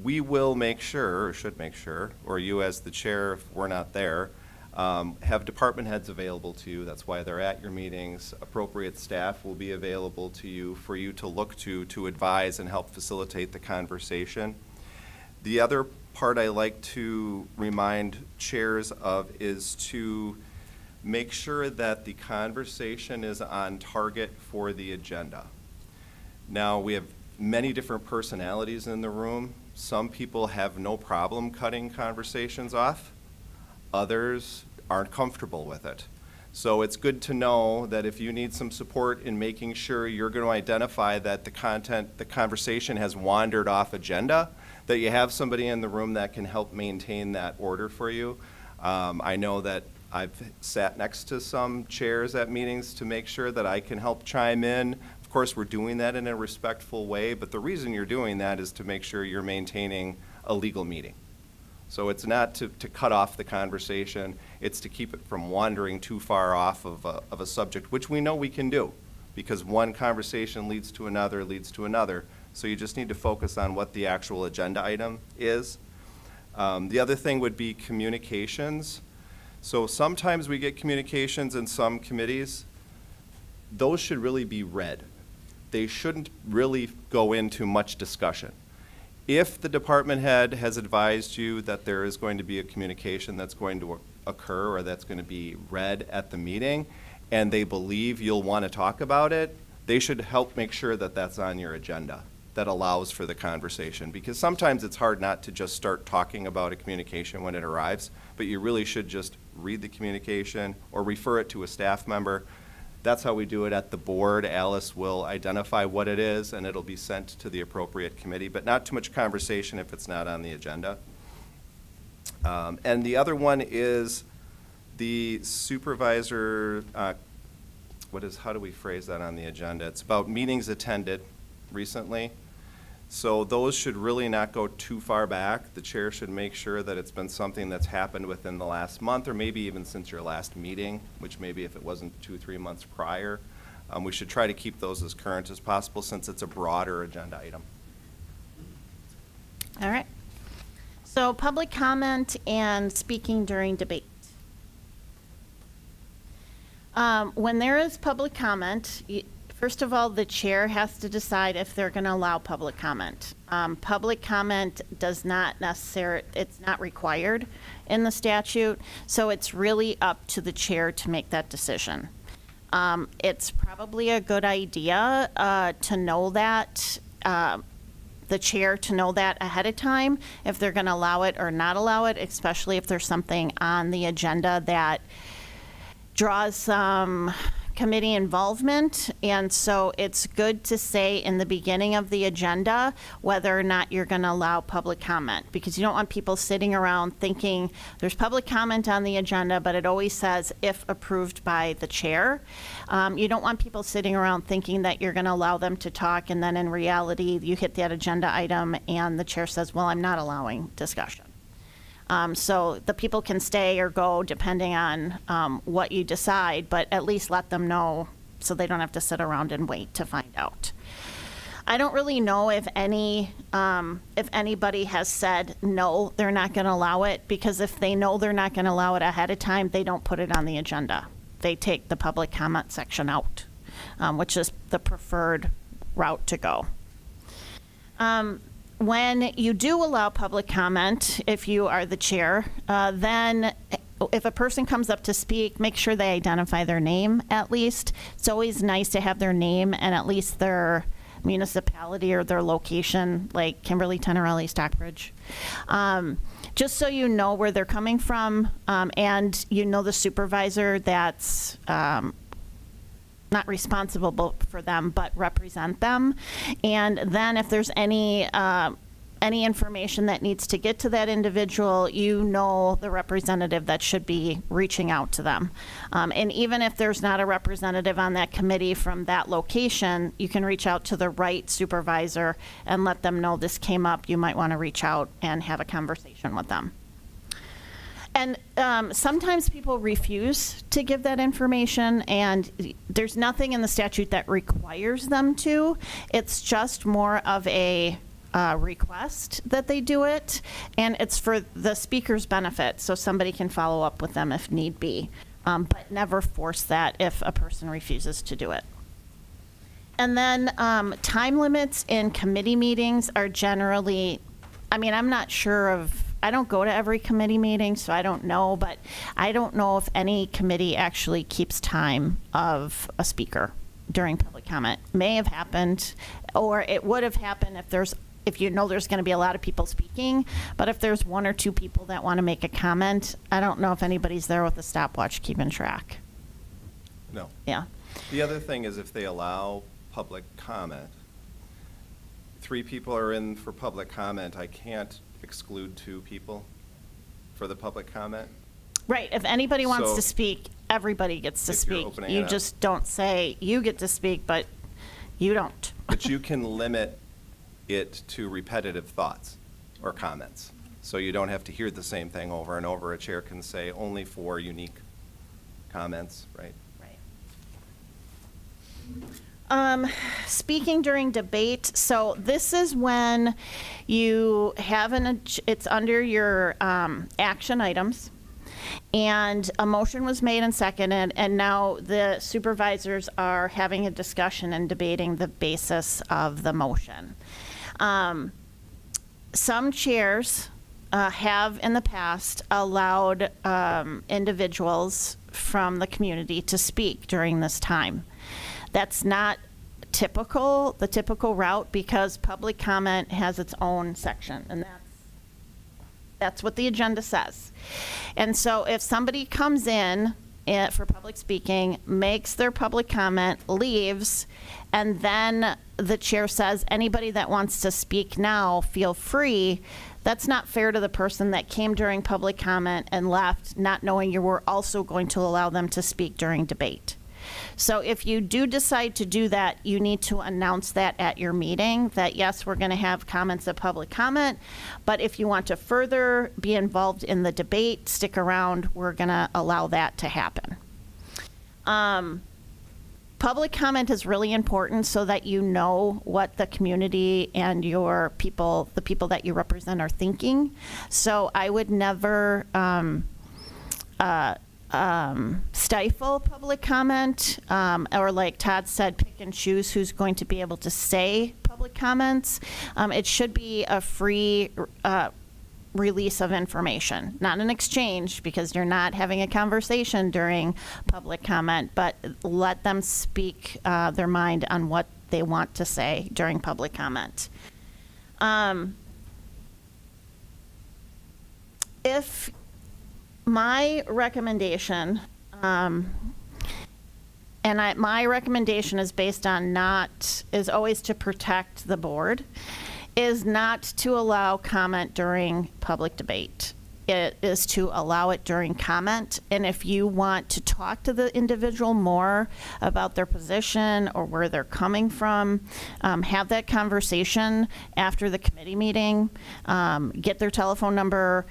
We will make sure, or should make sure, or you as the chair, if we're not there, have department heads available to you. That's why they're at your meetings. Appropriate staff will be available to you for you to look to advise and help facilitate the conversation. The other part I like to remind chairs of is to make sure that the conversation is on target for the agenda. Now, we have many different personalities in the room. Some people have no problem cutting conversations off. Others aren't comfortable with it. So it's good to know that if you need some support in making sure you're going to identify that the conversation has wandered off agenda, that you have somebody in the room that can help maintain that order for you. I know that I've sat next to some chairs at meetings to make sure that I can help chime in. Of course, we're doing that in a respectful way, but the reason you're doing that is to make sure you're maintaining a legal meeting. So it's not to cut off the conversation, it's to keep it from wandering too far off of a subject, which we know we can do, because one conversation leads to another, so you just need to focus on what the actual agenda item is. The other thing would be communications. So sometimes we get communications in some committees. Those should really be read. They shouldn't really go into much discussion. If the department head has advised you that there is going to be a communication that's going to occur or that's going to be read at the meeting, and they believe you'll want to talk about it, they should help make sure that that's on your agenda, that allows for the conversation. Because sometimes it's hard not to just start talking about a communication when it arrives, but you really should just read the communication or refer it to a staff member. That's how we do it at the board. Alice will identify what it is, and it'll be sent to the appropriate committee, but not too much conversation if it's not on the agenda. And the other one is the supervisor, how do we phrase that on the agenda? It's about meetings attended recently. So those should really not go too far back. The chair should make sure that it's been something that's happened within the last month, or maybe even since your last meeting, which maybe if it wasn't 2-3 months prior. We should try to keep those as current as possible since it's a broader agenda item. All right. So public comment and speaking during debate. When there is public comment, first of all, the chair has to decide if they're going to allow public comment. Public comment does not it's not required in the statute, so it's really up to the chair to make that decision. It's probably a good idea to know that, the chair to know that ahead of time, if they're going to allow it or not allow it, especially if there's something on the agenda that draws some committee involvement. And so it's good to say in the beginning of the agenda whether or not you're going to allow public comment, because you don't want people sitting around thinking there's public comment on the agenda, but it always says if approved by the chair. You don't want people sitting around thinking that you're going to allow them to talk, and then in reality you hit that agenda item and the chair says, well, I'm not allowing discussion. So the people can stay or go depending on what you decide, but at least let them know so they don't have to sit around and wait to find out. I don't really know if anybody has said no, they're not going to allow it, because if they know they're not going to allow it ahead of time, they don't put it on the agenda. They take the public comment section out, which is the preferred route to go. When you do allow public comment, if you are the chair, then if a person comes up to speak, make sure they identify their name at least. It's always nice to have their name and at least their municipality or their location, like Kimberly, Tenerelli, Stockbridge. Just so you know where they're coming from, and you know the supervisor that's not responsible for them, but represent them. And then if there's any information that needs to get to that individual, you know the representative that should be reaching out to them. And even if there's not a representative on that committee from that location, you can reach out to the right supervisor and let them know this came up. You might want to reach out and have a conversation with them. And sometimes people refuse to give that information, and there's nothing in the statute that requires them to. It's just more of a request that they do it, and it's for the speaker's benefit, so somebody can follow up with them if need be, but never force that if a person refuses to do it. And then time limits in committee meetings are generally, I'm not sure of, I don't go to every committee meeting, so I don't know, but I don't know if any committee actually keeps time of a speaker during public comment. May have happened, or it would have happened if you know there's going to be a lot of people speaking, but if there's 1 or 2 people that want to make a comment, I don't know if anybody's there with a stopwatch keeping track. No. Yeah. The other thing is if they allow public comment, 3 people are in for public comment, I can't exclude 2 people for the public comment. Right, if anybody wants So, to speak, everybody gets to if you're speak. opening You it up. just don't say you get to speak, but You don't. But you can limit it to repetitive thoughts or comments. So you don't have to hear the same thing over and over. A chair can say only 4 unique comments, right? Speaking during debate, so this is when you have it's under your action items, and a motion was made and seconded, and now the supervisors are having a discussion and debating the basis of the motion. Some chairs have in the past allowed individuals from the community to speak during this time. That's not the typical route, because public comment has its own section, and that's what the agenda says. And so if somebody comes in for public speaking, makes their public comment, leaves, and then the chair says, anybody that wants to speak now, feel free, that's not fair to the person that came during public comment and left, not knowing you were also going to allow them to speak during debate. So if you do decide to do that, you need to announce that at your meeting, that yes, we're going to have comments of public comment, but if you want to further be involved in the debate, stick around, we're going to allow that to happen. Public comment is really important so that you know what the community and your people, the people that you represent, are thinking. So I would never stifle public comment, or like Todd said, pick and choose who's going to be able to say public comments. It should be a free release of information, not an exchange, because you're not having a conversation during public comment, but let them speak their mind on what they want to say during public comment. If my recommendation, my recommendation is based on is always to protect the board, is not to allow comment during public debate. It is to allow it during comment. And if you want to talk to the individual more about their position or where they're coming from, have that conversation after the committee meeting, get their telephone number,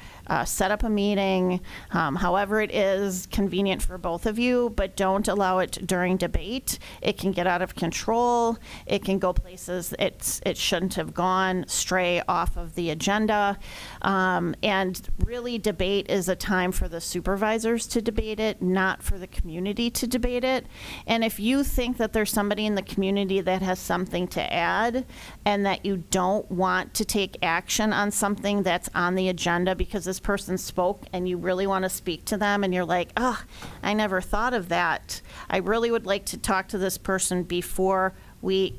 set up a meeting, however it is convenient for both of you, but don't allow it during debate. It can get out of control. It can go places it shouldn't have gone, stray off of the agenda. And really, debate is a time for the supervisors to debate it, not for the community to debate it. And if you think that there's somebody in the community that has something to add and that you don't want to take action on something that's on the agenda because this person spoke and you really want to speak to them and you're like, oh, I never thought of that. I really would like to talk to this person before we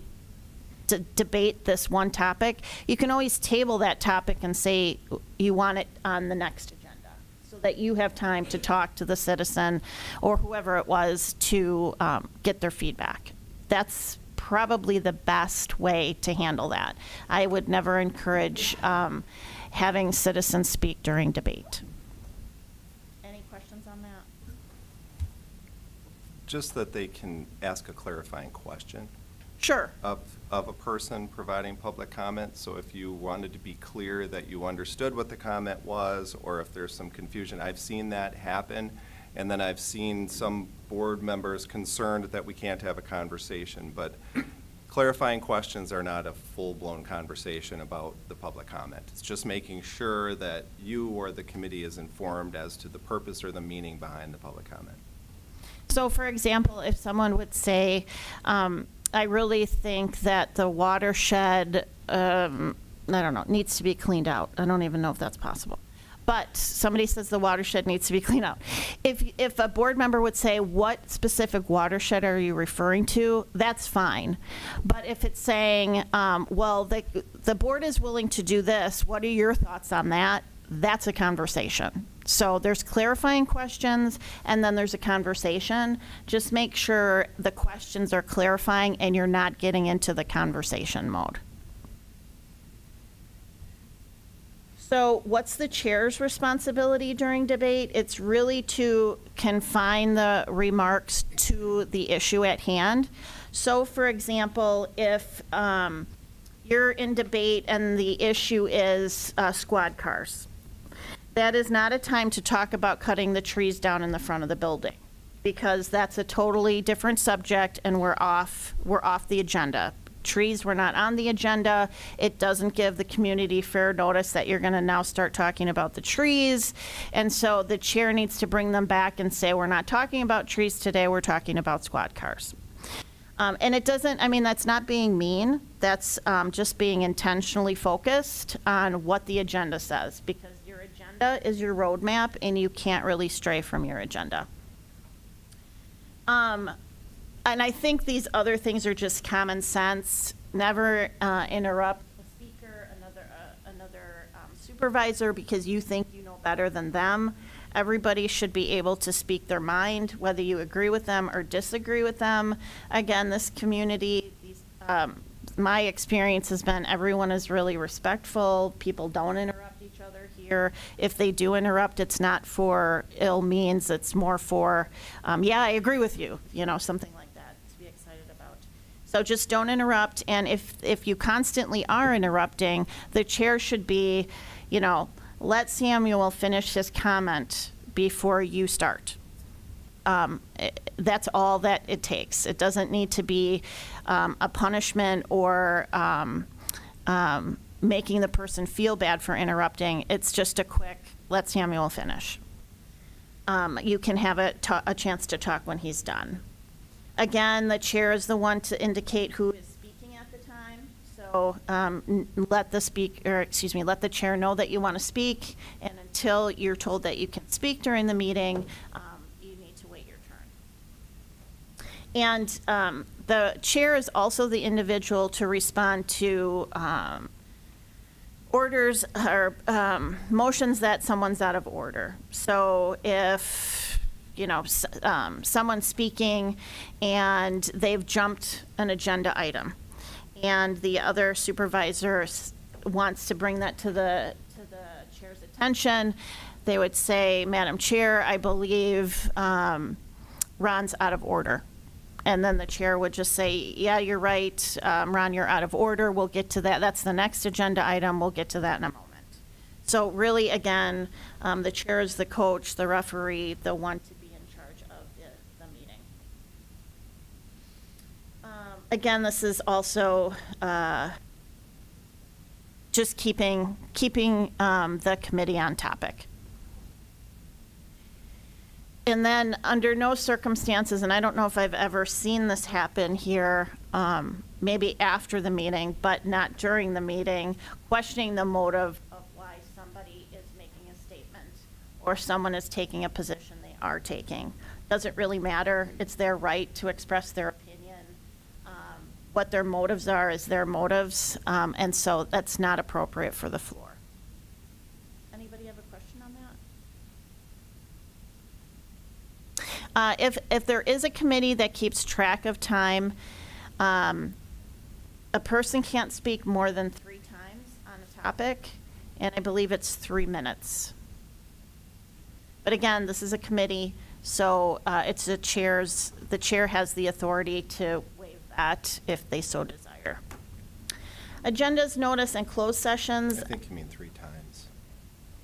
debate this one topic. You can always table that topic and say you want it on the next agenda so that you have time to talk to the citizen or whoever it was to get their feedback. That's probably the best way to handle that. I would never encourage having citizens speak during debate. Any questions on that? Just that they can ask a clarifying question. Sure. Of a person providing public comment. So if you wanted to be clear that you understood what the comment was, or if there's some confusion, I've seen that happen. And then I've seen some board members concerned that we can't have a conversation. But clarifying questions are not a full-blown conversation about the public comment. It's just making sure that you or the committee is informed as to the purpose or the meaning behind the public comment. So for example, if someone would say, I really think that the watershed, I don't know, needs to be cleaned out. I don't even know if that's possible. But somebody says the watershed needs to be cleaned out. If a board member would say, what specific watershed are you referring to? That's fine. But if it's saying, well, the board is willing to do this, what are your thoughts on that? That's a conversation. So there's clarifying questions, and then there's a conversation. Just make sure the questions are clarifying and you're not getting into the conversation mode. So what's the chair's responsibility during debate? It's really to confine the remarks to the issue at hand. So, for example, if you're in debate and the issue is squad cars, that is not a time to talk about cutting the trees down in the front of the building, because that's a totally different subject and we're off the agenda. Trees were not on the agenda. It doesn't give the community fair notice that you're going to now start talking about the trees. And so the chair needs to bring them back and say, we're not talking about trees today, we're talking about squad cars. And it doesn't, I mean, that's not being mean. That's just being intentionally focused on what the agenda says, because your agenda is your roadmap and you can't really stray from your agenda. And I think these other things are just common sense. Never interrupt the speaker, another supervisor, because you think you know better than them. Everybody should be able to speak their mind, whether you agree with them or disagree with them. Again, this community, my experience has been everyone is really respectful. People don't interrupt each other here. If they do interrupt, it's not for ill means. It's more for, yeah, I agree with you, something like that to be excited about. So just don't interrupt. And if you constantly are interrupting, the chair should be, let Samuel finish his comment before you start. That's all that it takes. It doesn't need to be a punishment or making the person feel bad for interrupting. It's just a quick, let Samuel finish. You can have a chance to talk when he's done. Again, the chair is the one to indicate who is speaking at the time. So let the chair know that you want to speak, and until you're told that you can speak during the meeting, you need to wait your turn. And the chair is also the individual to respond to orders or motions that someone's out of order. So if someone's speaking and they've jumped an agenda item, and the other supervisor wants to bring that to the chair's attention, they would say, Madam Chair, I believe Ron's out of order. And then the chair would just say, yeah, you're right, Ron, you're out of order. We'll get to that. That's the next agenda item. We'll get to that in a moment. So really, again, the chair is the coach, the referee, the one to be in charge of the meeting. Again, this is also just keeping the committee on topic. And then under no circumstances, and I don't know if I've ever seen this happen here, maybe after the meeting, but not during the meeting, questioning the motive of why somebody is making a statement or someone is taking a position they are taking. Doesn't really matter. It's their right to express their opinion. What their motives are is their motives, and so that's not appropriate for the floor. Anybody have a question on that? If there is a committee that keeps track of time, a person can't speak more than 3 times on a topic, and I believe it's 3 minutes. But again, this is a committee, so it's the chair has the authority to waive that if they so desire. Agendas, notice, and closed sessions. I think you mean 3 times.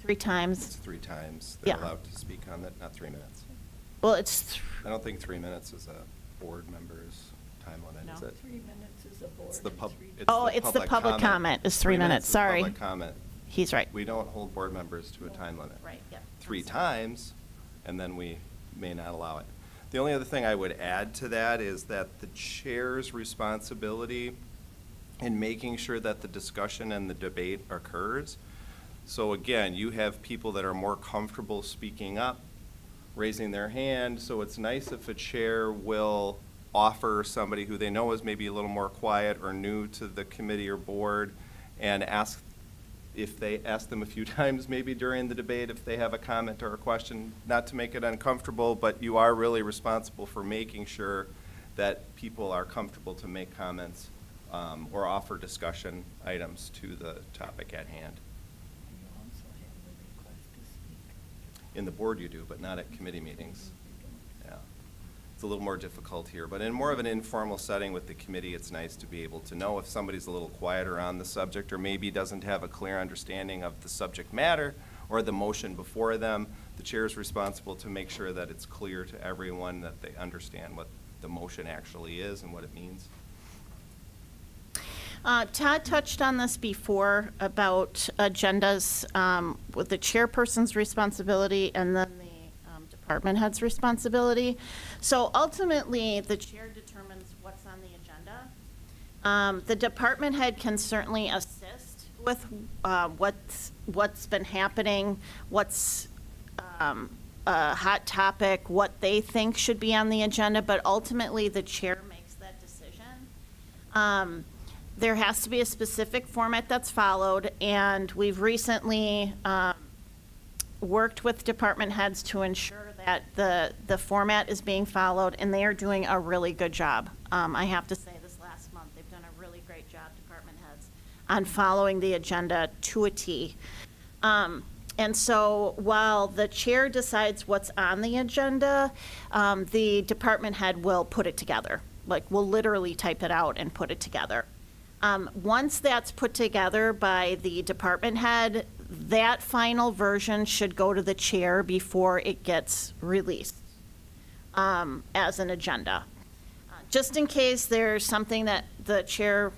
3 times. It's 3 times. They're Yeah. allowed to speak on that, not 3 minutes. Well, it's. I don't think 3 minutes is a board member's time limit, is it? 3 minutes is a board. It's the It's the public comment is 3 minutes, is sorry. public comment. He's right. We don't hold board members to a time limit. Right, yeah. 3 times, and then we may not allow it. The only other thing I would add to that is that the chair's responsibility in making sure that the discussion and the debate occurs. So again, you have people that are more comfortable speaking up, raising their hand, so it's nice if a chair will offer somebody who they know is maybe a little more quiet or new to the committee or board, and ask them a few times maybe during the debate if they have a comment or a question, not to make it uncomfortable, but you are really responsible for making sure that people are comfortable to make comments or offer discussion items to the topic at hand. In the board you do, but not at committee meetings. Yeah. It's a little more difficult here, but in more of an informal setting with the committee, it's nice to be able to know if somebody's a little quieter on the subject or maybe doesn't have a clear understanding of the subject matter or the motion before them. The chair is responsible to make sure that it's clear to everyone, that they understand what the motion actually is and what it means. Todd touched on this before about agendas with the chairperson's responsibility and then the department head's responsibility. So ultimately, the chair determines what's on the agenda. The department head can certainly assist with what's been happening, what's a hot topic, what they think should be on the agenda, but ultimately the chair makes that decision. There has to be a specific format that's followed, and we've recently worked with department heads to ensure that the format is being followed, and they are doing a really good job. I have to say, this last month, they've done a really great job, department heads, on following the agenda to a T. And so while the chair decides what's on the agenda, the department head will put it together. Like, we'll literally type it out and put it together. Once that's put together by the department head, that final version should go to the chair before it gets released as an agenda. Just in case there's something that the chair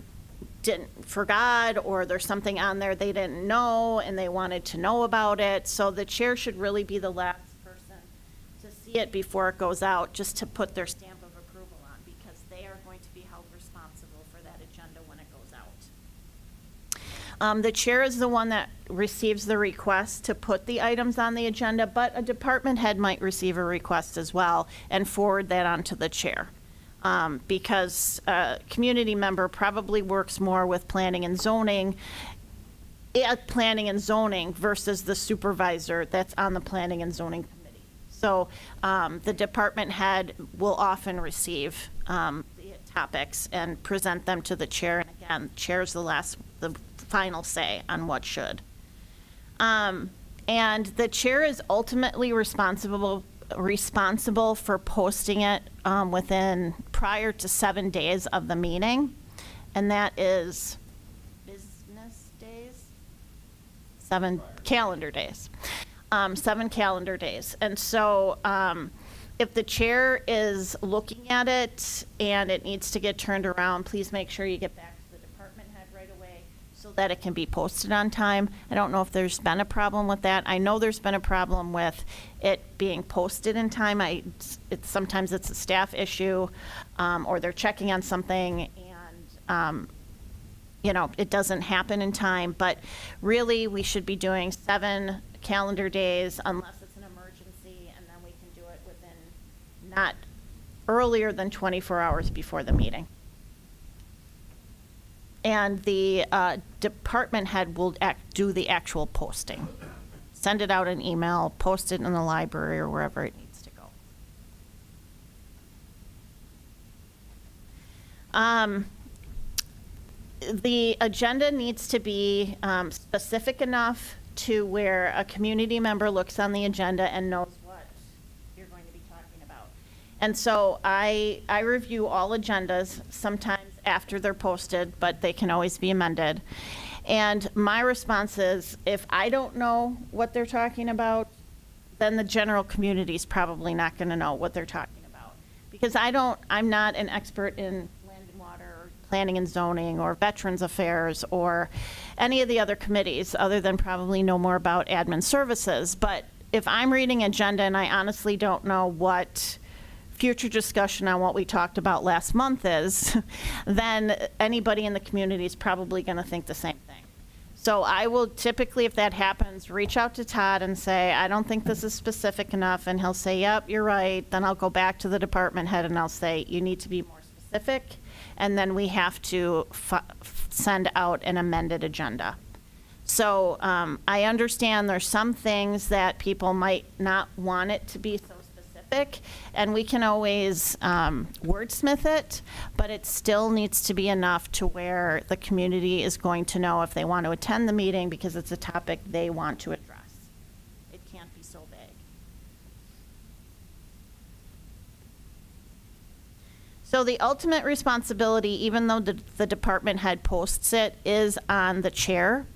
forgot, or there's something on there they didn't know and they wanted to know about it. So the chair should really be the last person to see it before it goes out, just to put their stamp of approval on, because they are going to be held responsible for that agenda when it goes out. The chair is the one that receives the request to put the items on the agenda, but a department head might receive a request as well and forward that on to the chair. Because a community member probably works more with planning and zoning versus the supervisor that's on the planning and zoning committee. So the department head will often receive the topics and present them to the chair. And again, chair's the final say on what should. And the chair is ultimately responsible for posting it prior to 7 days of the meeting, and that is business days, 7 calendar days, 7 calendar days. And so if the chair is looking at it and it needs to get turned around, please make sure you get back to the department head right away so that it can be posted on time. I don't know if there's been a problem with that. I know there's been a problem with it being posted in time. Sometimes it's a staff issue, or they're checking on something and, it doesn't happen in time. But really, we should be doing 7 calendar days unless it's an emergency, and then we can do it within not earlier than 24 hours before the meeting. And the department head will do the actual posting. Send it out an email, post it in the library or wherever it needs to go. The agenda needs to be specific enough to where a community member looks on the agenda and knows what you're going to be talking about. And so I review all agendas, sometimes after they're posted, but they can always be amended. And my response is, if I don't know what they're talking about, then the general community is probably not going to know what they're talking about. Because I'm not an expert in land and water, or planning and zoning, or veterans affairs, or any of the other committees, other than probably know more about admin services. But if I'm reading agenda and I honestly don't know what future discussion on what we talked about last month is, then anybody in the community is probably going to think the same thing. So I will typically, if that happens, reach out to Todd and say, I don't think this is specific enough, and he'll say, yep, you're right. Then I'll go back to the department head and I'll say, you need to be more specific, and then we have to send out an amended agenda. So I understand there's some things that people might not want it to be so specific, and we can always wordsmith it, but it still needs to be enough to where the community is going to know if they want to attend the meeting because it's a topic they want to address. It can't be so vague. So the ultimate responsibility, even though the department head posts it, is on the chair.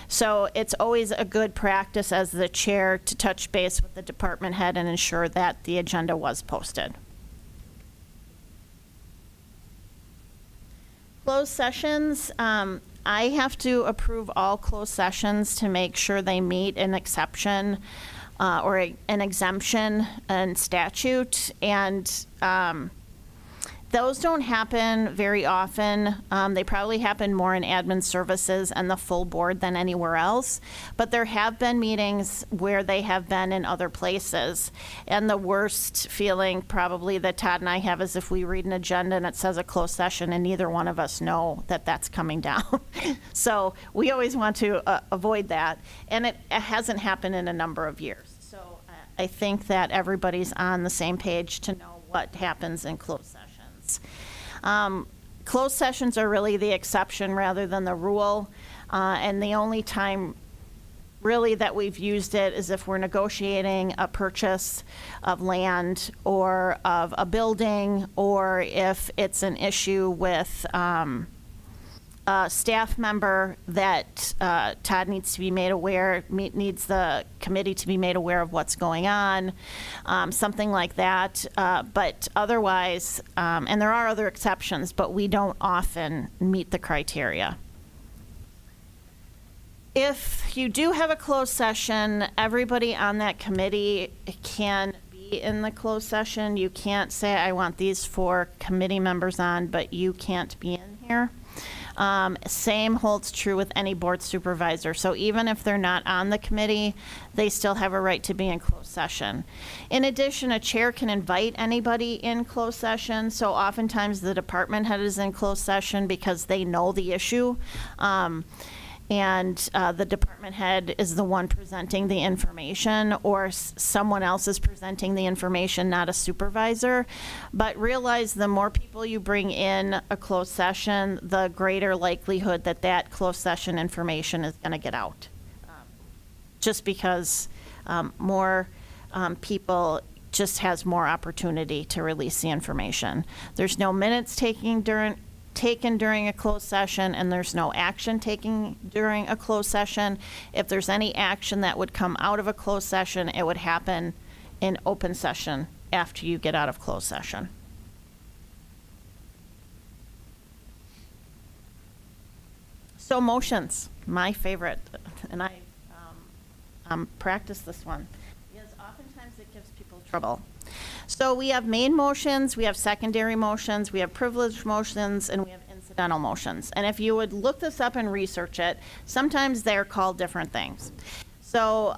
So it's always a good practice as the chair to touch base with the department head and ensure that the agenda was posted. Closed sessions, I have to approve all closed sessions to make sure they meet an exception or an exemption in statute. And those don't happen very often. They probably happen more in admin services and the full board than anywhere else. But there have been meetings where they have been in other places. And the worst feeling probably that Todd and I have is if we read an agenda and it says a closed session and neither one of us know that that's coming down. So we always want to avoid that. And it hasn't happened in a number of years. So I think that everybody's on the same page to know what happens in closed sessions. Closed sessions are really the exception rather than the rule, and the only time really that we've used it is if we're negotiating a purchase of land or of a building, or if it's an issue with a staff member that Todd needs to be made aware, needs the committee to be made aware of what's going on, something like that. But otherwise, and there are other exceptions, but we don't often meet the criteria. If you do have a closed session, everybody on that committee can be in the closed session. You can't say, I want these 4 committee members on, but you can't be in here. Same holds true with any board supervisor. So even if they're not on the committee, they still have a right to be in closed session. In addition, a chair can invite anybody in closed session. So oftentimes the department head is in closed session because they know the issue. And the department head is the one presenting the information, or someone else is presenting the information, not a supervisor. But realize the more people you bring in a closed session, the greater likelihood that that closed session information is going to get out. Just because more people just has more opportunity to release the information. There's no minutes taken during a closed session, and there's no action taken during a closed session. If there's any action that would come out of a closed session, it would happen in open session after you get out of closed session. So motions, my favorite, and I practice this one because oftentimes it gives people trouble. So we have main motions, we have secondary motions, we have privileged motions, and we have incidental motions. And if you would look this up and research it, sometimes they're called different things. So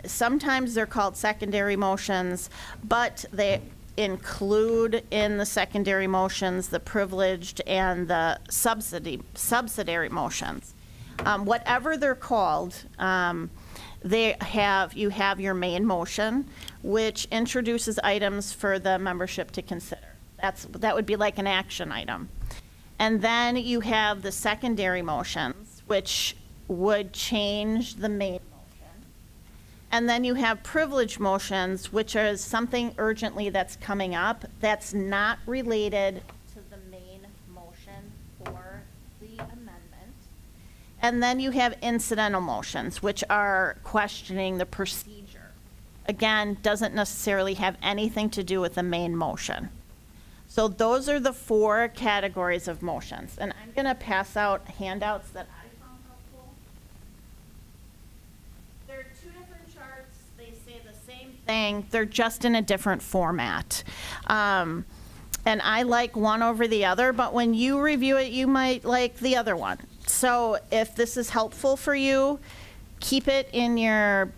sometimes they're called secondary motions, but they include in the secondary motions the privileged and the subsidiary motions. Whatever they're called, you have your main motion, which introduces items for the membership to consider. That would be like an action item. And then you have the secondary motions, which would change the main motion. And then you have privileged motions, which is something urgently that's coming up that's not related to the main motion or the amendment. And then you have incidental motions, which are questioning the procedure. Again, doesn't necessarily have anything to do with the main motion. So those are the 4 categories of motions. And I'm going to pass out handouts that I found helpful. There are 2 different charts. They say the same thing. They're just in a different format. And I like one over the other, but when you review it, you might like the other one. So if this is helpful for you, keep it in your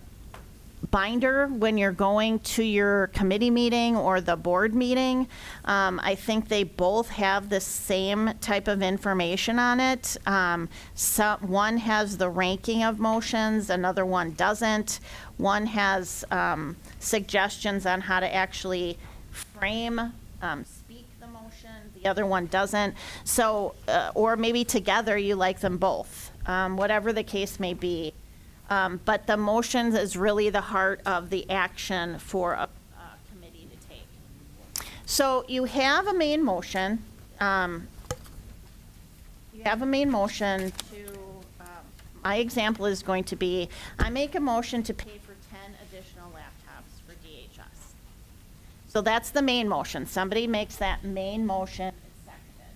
binder when you're going to your committee meeting or the board meeting. I think they both have the same type of information on it. One has the ranking of motions, another one doesn't. One has suggestions on how to actually frame, speak the motion. The other one doesn't. So, or maybe together you like them both, whatever the case may be. But the motions is really the heart of the action for a committee to take. So you have a main motion. My example is going to be, I make a motion to pay for 10 additional laptops for DHS. So that's the main motion. Somebody makes that main motion, it's seconded.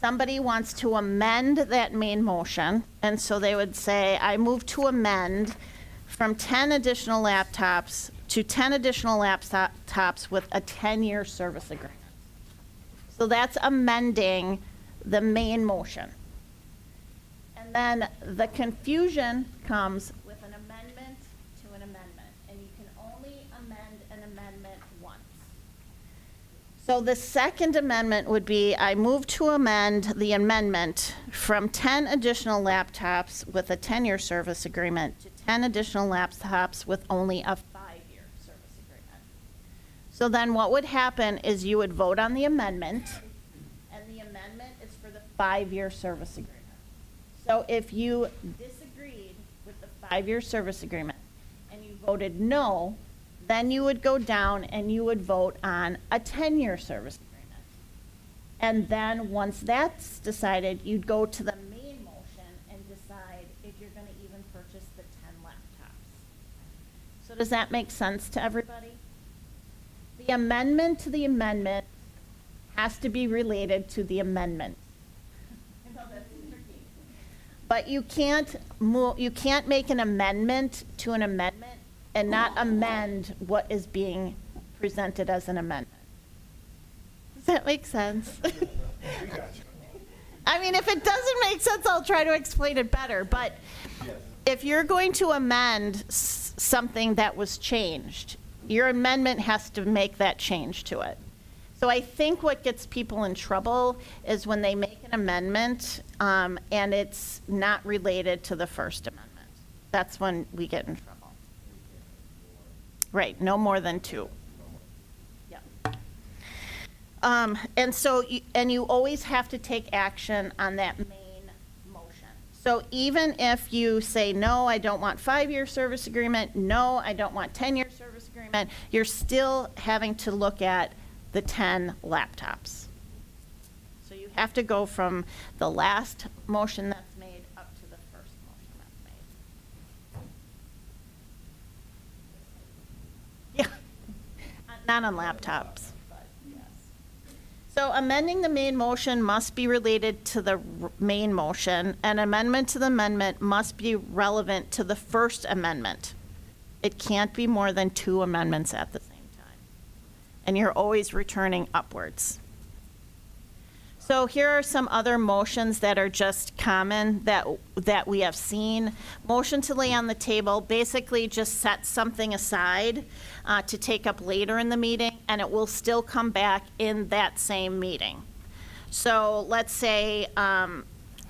Somebody wants to amend that main motion, and so they would say, I move to amend from 10 additional laptops to 10 additional laptops with a 10-year service agreement. So that's amending the main motion. And then the confusion comes with an amendment to an amendment, and you can only amend an amendment once. So the second amendment would be, I move to amend the amendment from 10 additional laptops with a 10-year service agreement to 10 additional laptops with only a 5-year service agreement. So then what would happen is you would vote on the amendment, and the amendment is for the 5-year service agreement. So if you disagreed with the 5-year service agreement and you voted no, then you would go down and you would vote on a 10-year service agreement. And then once that's decided, you'd go to the main motion and decide if you're going to even purchase the 10 laptops. So does that make sense to everybody? The amendment to the amendment has to be related to the amendment. But you can't make an amendment to an amendment and not amend what is being presented as an amendment. Does that make sense? I mean, if it doesn't make sense, I'll try to explain it better. But if you're going to amend something that was changed, your amendment has to make that change to it. So I think what gets people in trouble is when they make an amendment and it's not related to the First Amendment. That's when we get in trouble. Right, no more than 2. Yeah. And so, you always have to take action on that main motion. So even if you say, no, I don't want 5-year service agreement, no, I don't want 10-year service agreement, you're still having to look at the 10 laptops. So you have to go from the last motion that's made up to the first motion that's made. Yeah, not on laptops, but yes. So amending the main motion must be related to the main motion. An amendment to the amendment must be relevant to the first amendment. It can't be more than 2 amendments at the same time. And you're always returning upwards. So here are some other motions that are just common that we have seen. Motion to lay on the table basically just sets something aside to take up later in the meeting, and it will still come back in that same meeting. So let's say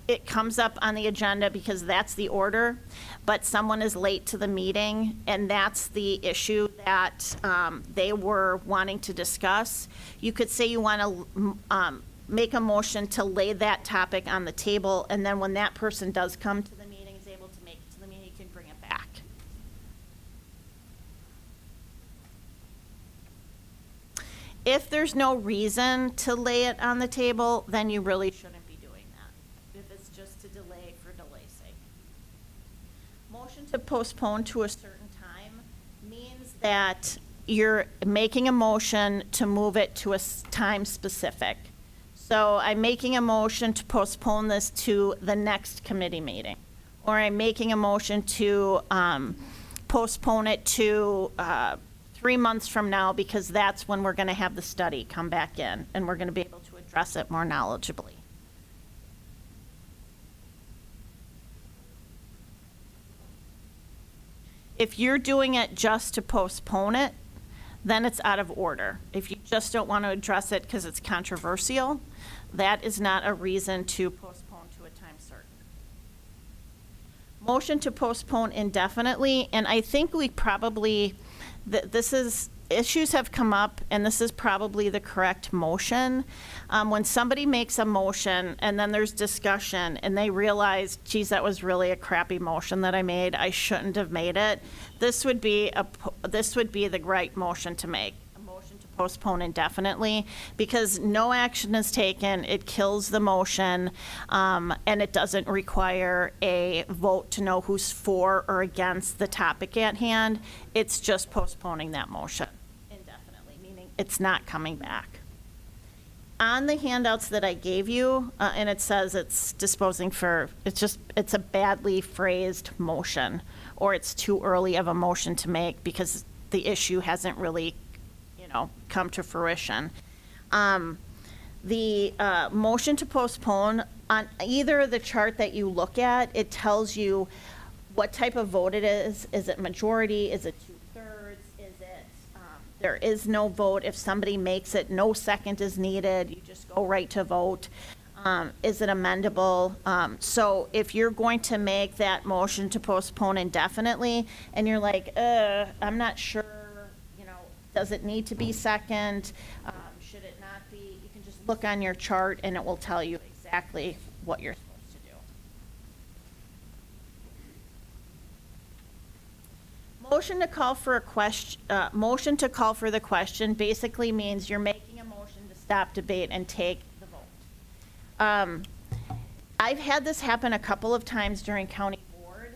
it comes up on the agenda because that's the order, but someone is late to the meeting, and that's the issue that they were wanting to discuss. You could say you want to make a motion to lay that topic on the table, and then when that person does come to the meeting, is able to make it to the meeting, you can bring it back. If there's no reason to lay it on the table, then you really shouldn't be doing that, if it's just to delay for delay's sake. Motion to postpone to a certain time means that you're making a motion to move it to a time specific. So I'm making a motion to postpone this to the next committee meeting, or I'm making a motion to postpone it to 3 months from now, because that's when we're going to have the study come back in, and we're going to be able to address it more knowledgeably. If you're doing it just to postpone it, then it's out of order. If you just don't want to address it because it's controversial, that is not a reason to postpone to a time certain. Motion to postpone indefinitely, and I think we probably, issues have come up, and this is probably the correct motion. When somebody makes a motion and then there's discussion and they realize, geez, that was really a crappy motion that I made, I shouldn't have made it, this would be the right motion to make, a motion to postpone indefinitely, because no action is taken, it kills the motion, and it doesn't require a vote to know who's for or against the topic at hand. It's just postponing that motion indefinitely, meaning it's not coming back. On the handouts that I gave you, and it says it's disposing for, it's a badly phrased motion, or it's too early of a motion to make because the issue hasn't really, come to fruition. The motion to postpone, on either the chart that you look at, it tells you what type of vote it is. Is it majority? Is it 2/3? Is it, there is no vote. If somebody makes it, no second is needed. You just go right to vote. Is it amendable? So if you're going to make that motion to postpone indefinitely, and you're like, I'm not sure, does it need to be second? Should it not be? You can just look on your chart and it will tell you exactly what you're supposed to do. Motion to call for a question, motion to call for the question basically means you're making a motion to stop debate and take the vote. I've had this happen a couple of times during county board,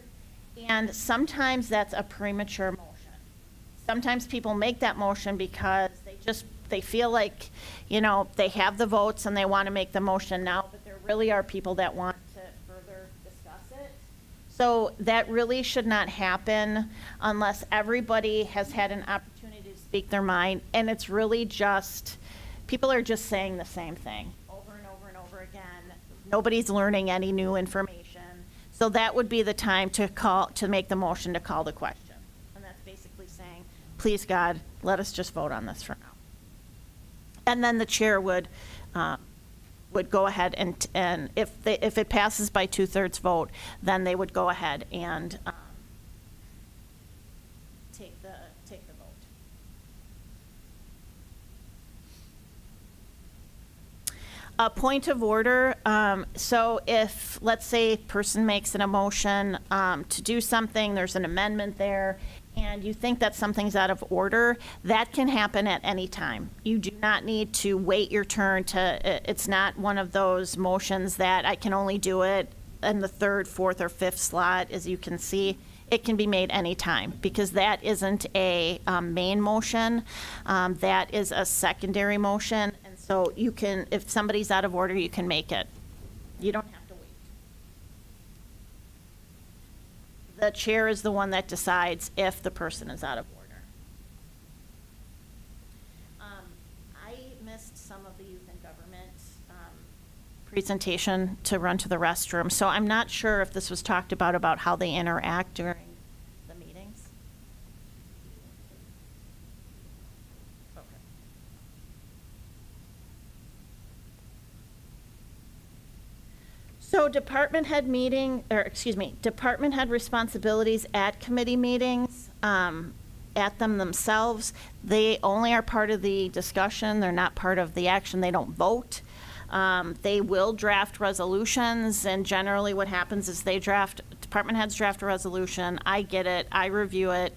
and sometimes that's a premature motion. Sometimes people make that motion because they feel like, they have the votes and they want to make the motion now, but there really are people that want to further discuss it. So that really should not happen unless everybody has had an opportunity to speak their mind, and it's really just, people are just saying the same thing over and over and over again. Nobody's learning any new information. So that would be the time to make the motion to call the question. And that's basically saying, please, God, let us just vote on this for now. And then the chair would go ahead and if it passes by 2/3 vote, then they would go ahead and take the vote. A point of order. So if, let's say, a person makes a motion to do something, there's an amendment there, and you think that something's out of order, that can happen at any time. You do not need to wait your turn it's not one of those motions that I can only do it in the 3rd, 4th, or 5th slot, as you can see. It can be made any time, because that isn't a main motion. That is a secondary motion, and so you can, if somebody's out of order, you can make it. You don't have to wait. The chair is the one that decides if the person is out of order. I missed some of the youth and government presentation to run to the restroom, so I'm not sure if this was talked about how they interact during the meetings. Okay. So department head responsibilities at committee meetings, at them themselves. They only are part of the discussion. They're not part of the action. They don't vote. They will draft resolutions, and generally what happens is department heads draft a resolution. I get it. I review it.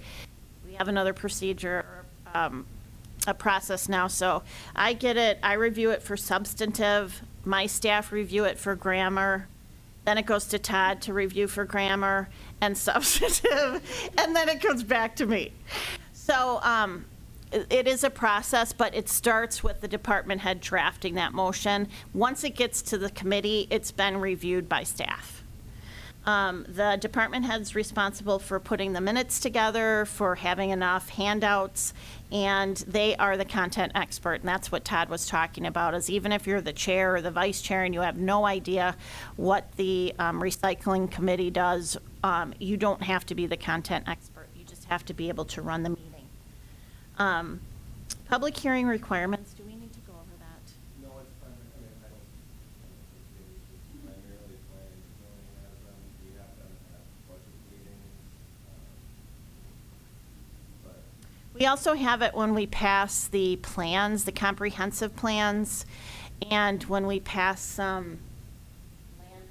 We have another procedure, a process now. So I get it. I review it for substantive. My staff review it for grammar. Then it goes to Todd to review for grammar and substantive, and then it comes back to me. So it is a process, but it starts with the department head drafting that motion. Once it gets to the committee, it's been reviewed by staff. The department head's responsible for putting the minutes together, for having enough handouts, and they are the content expert. And that's what Todd was talking about, is even if you're the chair or the vice chair and you have no idea what the recycling committee does, you don't have to be the content expert. You just have to be able to run the meeting. Public hearing requirements, do we need to go over that? No, it's primarily, I don't it's primarily planning and zoning as we have them at budget meetings. We also have it when we pass the plans, the comprehensive plans, and when we pass some land.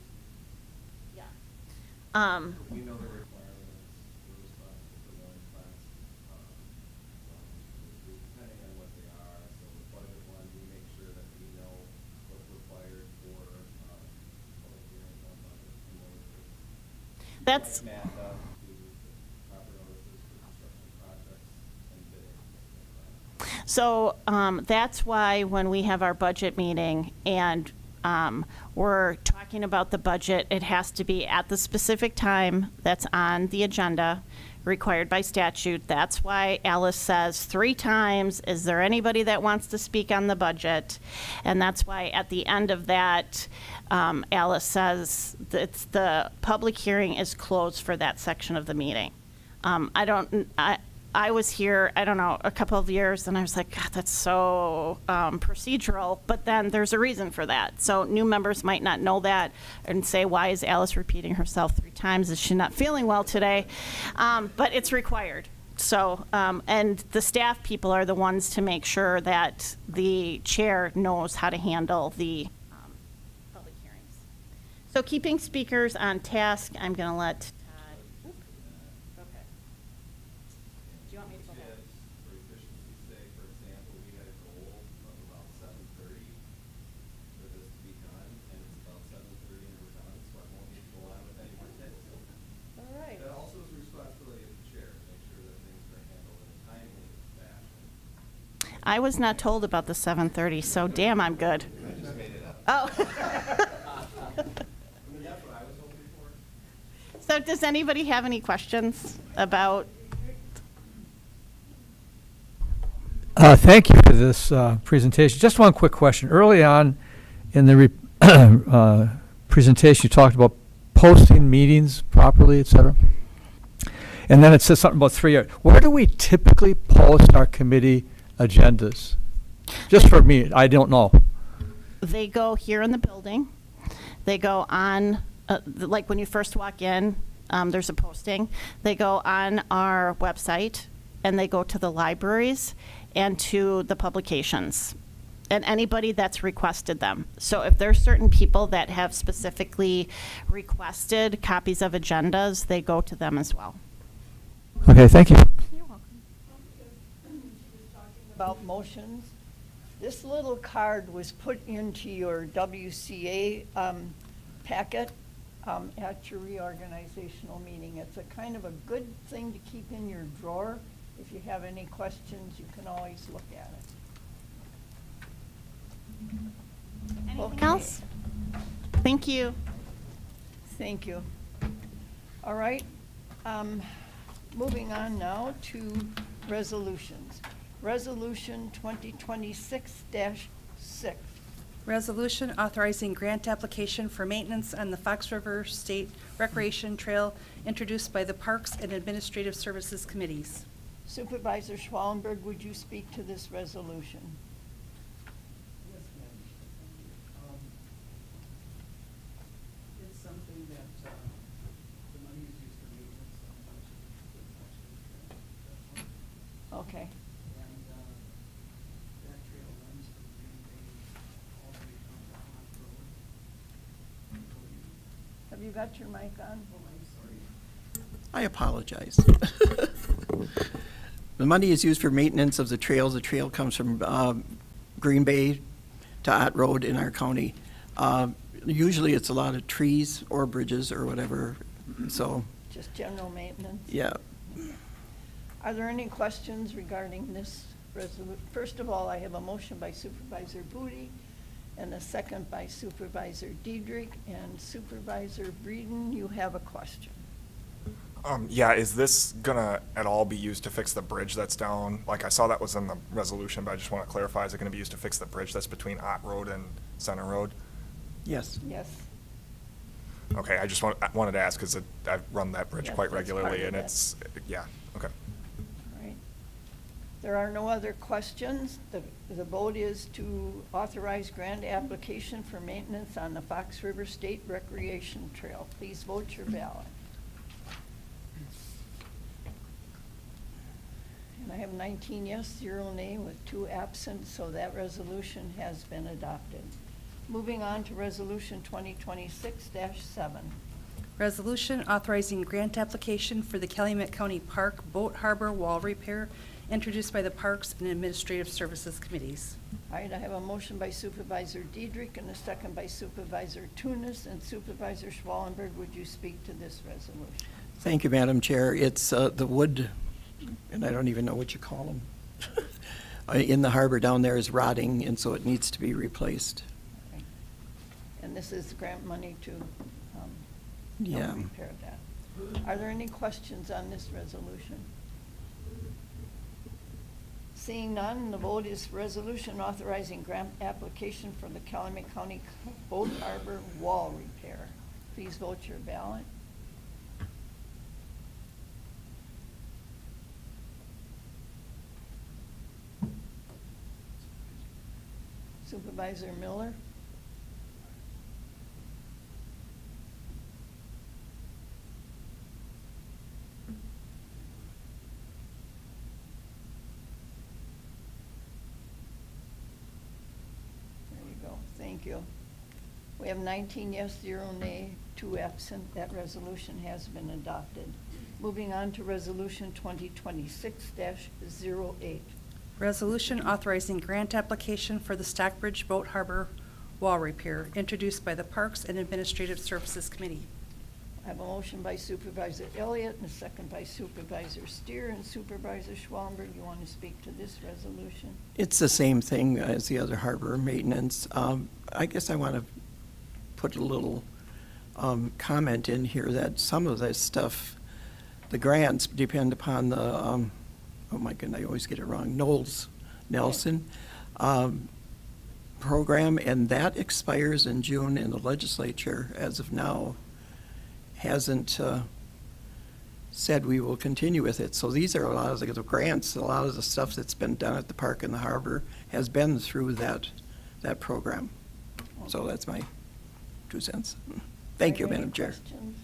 Yeah. We know the requirements, we're responsible for those plans, depending on what they are. That's, so that's why when we have our budget meeting and we're talking about the budget, it has to be at the specific time that's on the agenda, required by statute. That's why Alice says 3 times, is there anybody that wants to speak on the budget? And that's why at the end of that, Alice says that the public hearing is closed for that section of the meeting. I was here, I don't know, a couple of years, and I was like, God, that's so procedural, but then there's a reason for that. So new members might not know that and say, why is Alice repeating herself 3 times? Is she not feeling well today? But it's required. So, and the staff people are the ones to make sure that the chair knows how to handle the public hearings. So keeping speakers on task, I'm going to let I was not told about the 7:30, so damn, I'm good. I just made it up. Oh. I mean, that's what I was hoping for. So does anybody have any questions about? Thank you for this presentation. Just one quick question. Early on in the presentation, you talked about posting meetings properly, et cetera. And then it says something about 3 years. Where do we typically post our committee agendas? Just for me, I don't know. They go here in the building. They go on, like when you first walk in, there's a posting. They go on our website, and they go to the libraries and to the publications, and anybody that's requested them. So if there's certain people that have specifically requested copies of agendas, they go to them as well. Okay, thank you. You're welcome. About motions. This little card was put into your WCA packet at your reorganizational meeting. It's a kind of a good thing to keep in your drawer. If you have any questions, you can always look at it. Anything else? Thank you. Thank you. All right. Moving on now to resolutions. Resolution 2026-6. Resolution authorizing grant application for maintenance on the Fox River State Recreation Trail introduced by the Parks and Administrative Services Committees. Supervisor Schwallenberg, would you speak to this resolution? Yes, ma'am. It's something that the money is used for maintenance on much of the Okay. And that trail runs from Green Bay all the way down to Hot Road. Have you got your mic on? Oh, I'm sorry. I apologize. The money is used for maintenance of the trails. The trail comes from Green Bay to Ott Road in our county. Usually it's a lot of trees or bridges or whatever, so, Just general maintenance? yeah. Are there any questions regarding this resolution? First of all, I have a motion by Supervisor Booty and a second by Supervisor Diedrich. And Supervisor Breeden, you have a question. Yeah, is this gonna at all be used to fix the bridge that's down? Like, I saw that was in the resolution, but I just want to clarify, is it gonna be used to fix the bridge that's between Ott Road and Center Road? Yes. Yes. Okay, I just wanted to ask, because I've run that bridge Yes, quite that's part regularly, of and it. it's, yeah, okay. All right. There are no other questions. The vote is to authorize grant application for maintenance on the Fox River State Recreation Trail. Please vote your ballot. And I have 19 yes, 0 nay, with 2 absent, so that resolution has been adopted. Moving on to Resolution 2026-7. Resolution authorizing grant application for the Calumet County Park Boat Harbor Wall Repair introduced by the Parks and Administrative Services Committees. All right, I have a motion by Supervisor Diedrich and a second by Supervisor Tunis. And Supervisor Schwallenberg, would you speak to this resolution? Thank you, Madam Chair. It's the wood, and I don't even know what you call them, in the harbor down there is rotting, and so it needs to be replaced. Right. And this is grant money to Yeah. repair that. Are there any questions on this resolution? Seeing none, the vote is resolution authorizing grant application for the Calumet County Boat Harbor wall repair. Please vote your ballot. Supervisor Miller? There you go. Thank you. We have 19 yes, 0 nay, 2 absent. That resolution has been adopted. Moving on to Resolution 2026-08. Resolution authorizing grant application for the Stockbridge Boat Harbor wall repair, introduced by the Parks and Administrative Services Committee. I have a motion by Supervisor Elliott and a second by Supervisor Steer. And Supervisor Schwallenberg, you want to speak to this resolution? It's the same thing as the other harbor maintenance. I guess I want to put a little comment in here that some of this stuff, the grants depend upon the, oh my goodness, I always get it wrong, Nelson program, and that expires in June, and the legislature, as of now, hasn't said we will continue with it. So these are a lot of the grants, a lot of the stuff that's been done at the park and the harbor has been through that program. So that's my 2 cents. Thank you, Madam Chair. Questions?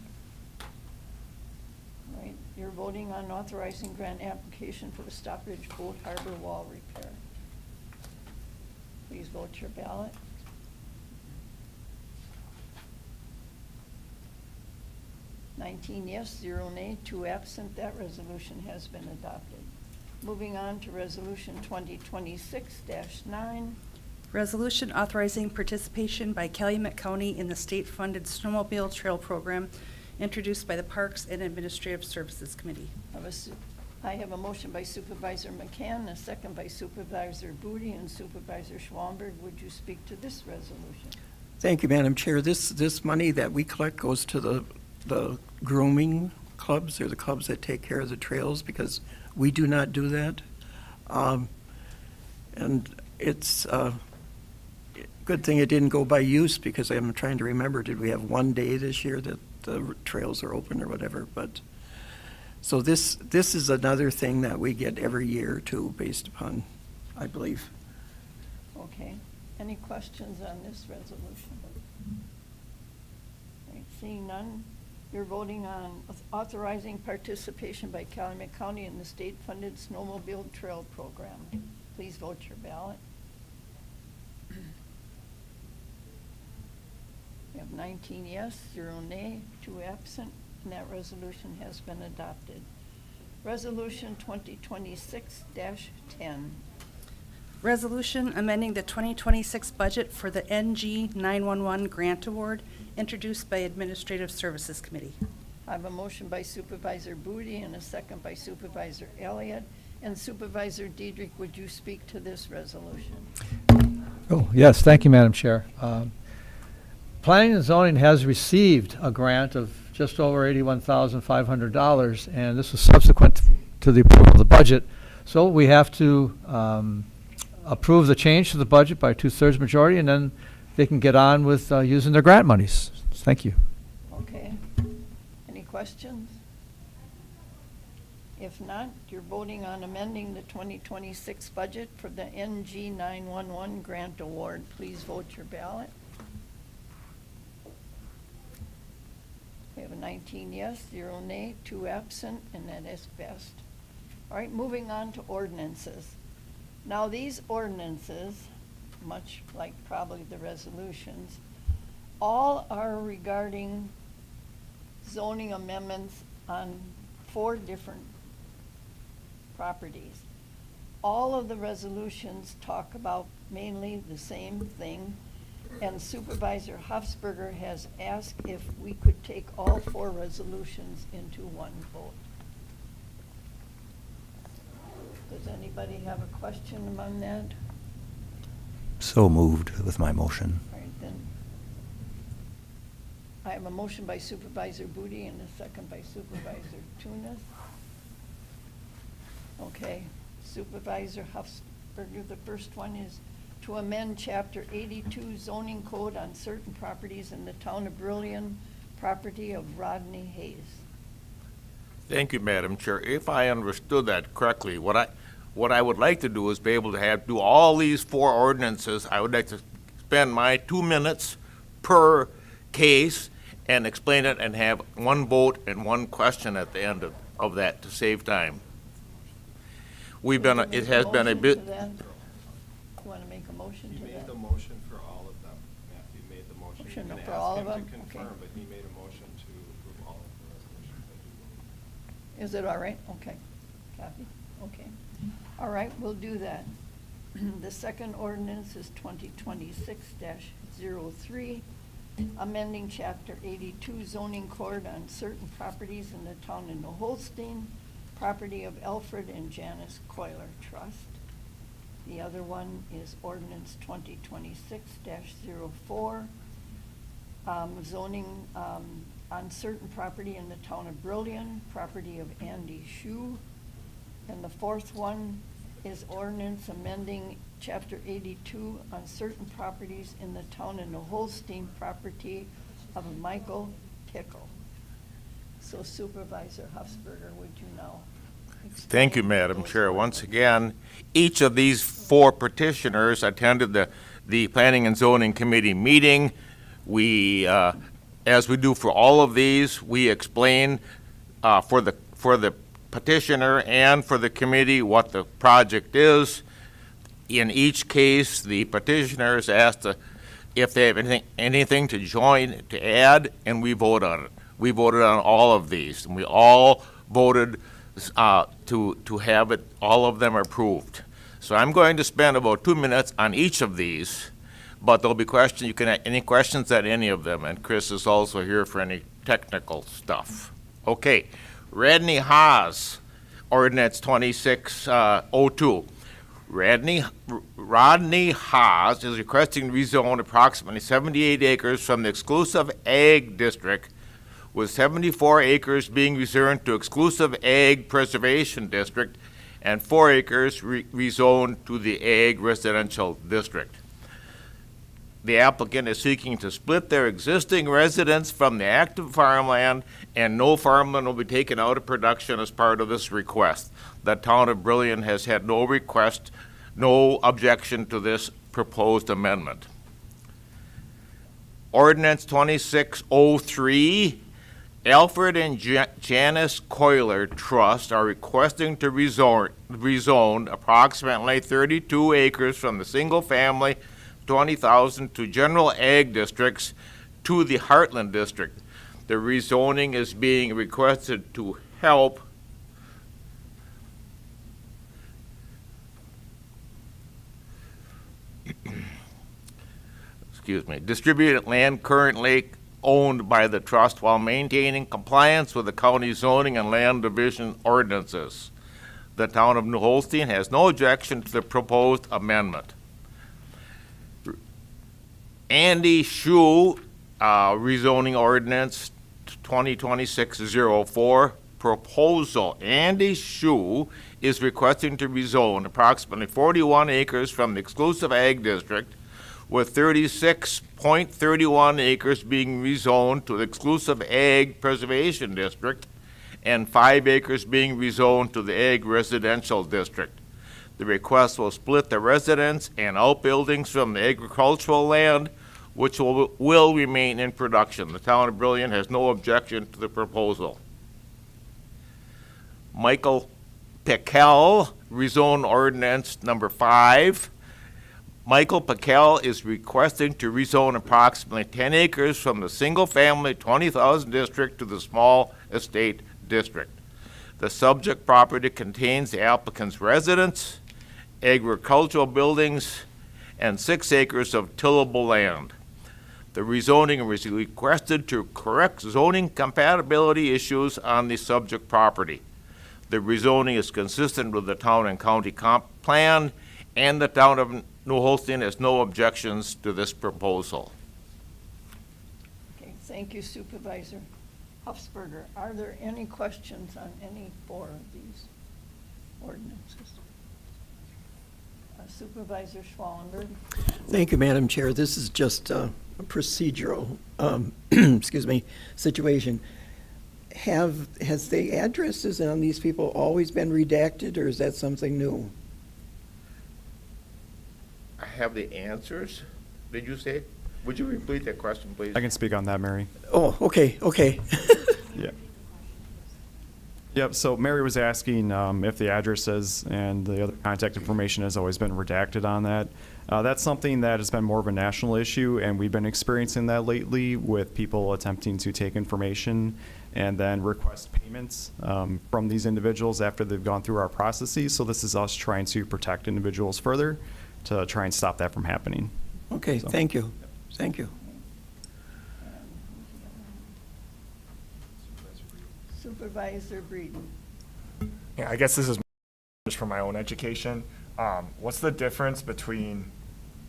All right, you're voting on authorizing grant application for the Stockbridge Boat Harbor wall repair. Please vote your ballot. Yes, 0 nay, 2 absent. That resolution has been adopted. Moving on to Resolution 2026-9. Resolution authorizing participation by Calumet County in the state-funded snowmobile trail program, introduced by the Parks and Administrative Services Committee. I have a motion by Supervisor McCann, a second by Supervisor Booty, and Supervisor Schwallenberg. Would you speak to this resolution? Thank you, Madam Chair. This money that we collect goes to the grooming clubs, or the clubs that take care of the trails, because we do not do that. And it's a good thing it didn't go by use, because I'm trying to remember, did we have one day this year that the trails are open or whatever? But so this is another thing that we get every year too, based upon, I believe. Okay. Any questions on this resolution? Right, seeing none, you're voting on authorizing participation by Calumet County in the state-funded snowmobile trail program. Please vote your ballot. We have 19 yes, 0 nay, 2 absent, and that resolution has been adopted. Resolution 2026-10. Resolution amending the 2026 budget for the NG 911 grant award, introduced by Administrative Services Committee. I have a motion by Supervisor Booty and a second by Supervisor Elliott. And Supervisor Diedrich, would you speak to this resolution? Oh, yes, thank you, Madam Chair. Planning and Zoning has received a grant of just over $81,500, and this was subsequent to the approval of the budget. So we have to approve the change to the budget by 2/3 majority, and then they can get on with using their grant monies. Thank you. Okay. Any questions? If not, you're voting on amending the 2026 budget for the NG 911 grant award. Please vote your ballot. We have a 19 yes, 0 nay, 2 absent, and that is passed. All right, moving on to ordinances. Now, these ordinances, much like probably the resolutions, all are regarding zoning amendments on 4 different properties. all of the resolutions talk about mainly the same thing, and Supervisor Hufsberger has asked if we could take all 4 resolutions into one vote. Does anybody have a question among that? So moved with my motion. All right, then. I have a motion by Supervisor Booty and a second by Supervisor Tunis. Okay, Supervisor Hufsberger, the first one is to amend Chapter 82 zoning code on certain properties in the town of Brillion, property of Rodney Hayes. Thank you, Madam Chair. If I understood that correctly, what I would like to do is be able to do all these 4 ordinances. I would like to spend my 2 minutes per case and explain it and have one vote and one question at the end of that to save time. It has been a bit. You want to make a motion to that? He made the motion for all of them. Matthew made the motion. Motion You can for ask all him of them? to Okay. confirm, but he made a motion to approve all of the resolutions, I do believe. Is it all right? Okay. Copy? Okay. All right, we'll do that. The second ordinance is 2026-03, amending Chapter 82 zoning code on certain properties in the town of New Holstein, property of Alfred and Janice Coiler Trust. The other one is ordinance 2026-04, zoning on certain property in the town of Brillion, property of Andy Shue. And the fourth one is ordinance amending Chapter 82 on certain properties in the town of New Holstein, property of Michael Tickle. So Supervisor Hufsberger, would you now explain? Thank you, Madam those Chair. ordinances? Once again, each of these 4 petitioners attended the Planning and Zoning Committee meeting. We, as we do for all of these, we explain for the petitioner and for the committee what the project is. In each case, the petitioner is asked if they have anything to add, and we vote on it. We voted on all of these, and we all voted to have it, all of them approved. So I'm going to spend about 2 minutes on each of these, but there'll be questions. You can have any questions at any of them, and Chris is also here for any technical stuff. Okay, Rodney Haas, ordinance 2602. Rodney Haas is requesting to rezone approximately 78 acres from the exclusive ag district, with 74 acres being rezoned to exclusive ag preservation district and 4 acres rezoned to the ag residential district. The applicant is seeking to split their existing residence from the active farmland, and no farmland will be taken out of production as part of this request. The town of Brillion has had no objection to this proposed amendment. Ordinance 2603, Alfred and Janice Coiler Trust are requesting to rezone approximately 32 acres from the single-family 20,000 to general ag districts to the Heartland District. The rezoning is being requested to help distributed land currently owned by the trust while maintaining compliance with the county zoning and land division ordinances. The town of New Holstein has no objection to the proposed amendment. Andy Shue, rezoning ordinance 2026-04 proposal. Andy Shue is requesting to rezone approximately 41 acres from the exclusive ag district, with 36.31 acres being rezoned to the exclusive ag preservation district and 5 acres being rezoned to the ag residential district. The request will split the residence and outbuildings from the agricultural land, which will remain in production. The town of Brillion has no objection to the proposal. Michael Pickel, rezone ordinance number 5. Michael Pickel is requesting to rezone approximately 10 acres from the single-family 20,000 district to the small estate district. The subject property contains the applicant's residence, agricultural buildings, and 6 acres of tillable land. The rezoning is requested to correct zoning compatibility issues on the subject property. The rezoning is consistent with the town and county comp plan, and the town of New Holstein has no objections to this proposal. Okay, thank you, Supervisor Hufsberger. Are there any questions on any 4 of these ordinances? Supervisor Schwallenberg? Thank you, Madam Chair. This is just a procedural, excuse me, situation. Has the addresses on these people always been redacted, or is that something new? I have the answers. Did you say? Would you repeat that question, please? I can speak on that, Mary. Oh, okay. Yeah. Yep, so Mary was asking if the addresses and the other contact information has always been redacted on that. That's something that has been more of a national issue, and we've been experiencing that lately with people attempting to take information and then request payments from these individuals after they've gone through our processes. So this is us trying to protect individuals further to try and stop that from happening. Okay, So. thank you. Thank you. Supervisor Breeden? Yeah, I guess this is just for my own education. What's the difference between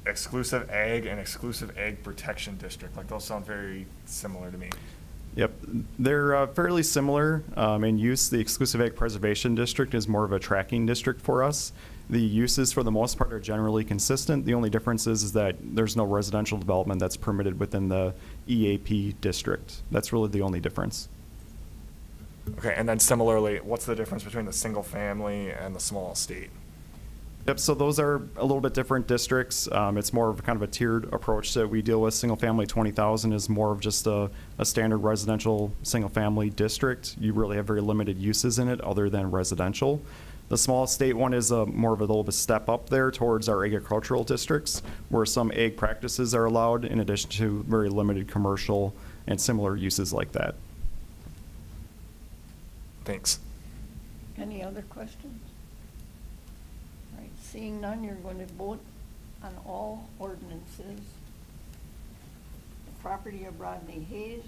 exclusive ag and exclusive ag protection district? Like, those sound very similar to me. Yep, they're fairly similar in use. The exclusive ag preservation district is more of a tracking district for us. The uses, for the most part, are generally consistent. The only difference is that there's no residential development that's permitted within the EAP district. That's really the only difference. Okay, and then similarly, what's the difference between the single family and the small estate? Yep, so those are a little bit different districts. It's more of kind of a tiered approach that we deal with. Single family 20,000 is more of just a standard residential single family district. You really have very limited uses in it other than residential. The small estate one is more of a little bit step up there towards our agricultural districts, where some ag practices are allowed in addition to very limited commercial and similar uses like that. Thanks. Any other questions? All right, seeing none, you're going to vote on all ordinances. The property of Rodney Hayes,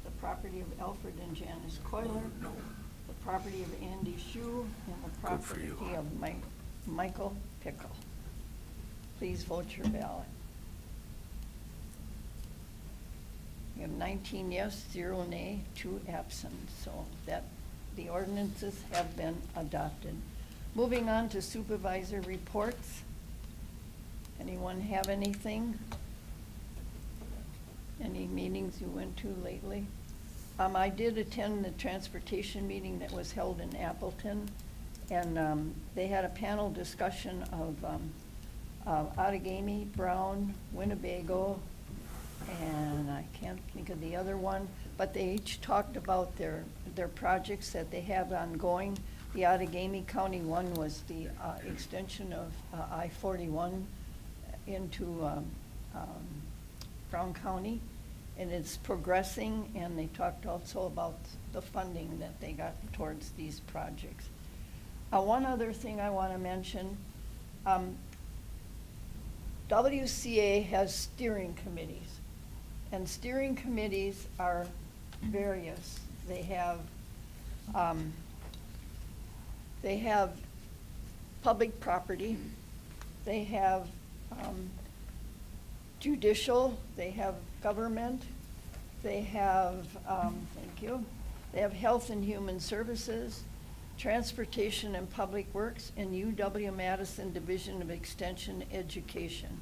the property of Alfred and Janice Coiler, the property of Andy Shue, and the property of Michael Pickle. Please vote your ballot. We have 19 yes, 0 nay, 2 absent, so that the ordinances have been adopted. Moving on to supervisor reports. Anyone have anything? Any meetings you went to lately? I did attend the transportation meeting that was held in Appleton, and they had a panel discussion of Outagamie, Brown, Winnebago, and I can't think of the other one, but they each talked about their projects that they have ongoing. The Outagamie County one was the extension of I-41 into Brown County, and it's progressing, and they talked also about the funding that they got towards these projects. One other thing I want to mention, WCA has steering committees, and steering committees are various. They have public property, they have judicial, they have government, they have, thank you, they have health and human services, transportation and public works, and UW-Madison Division of Extension Education.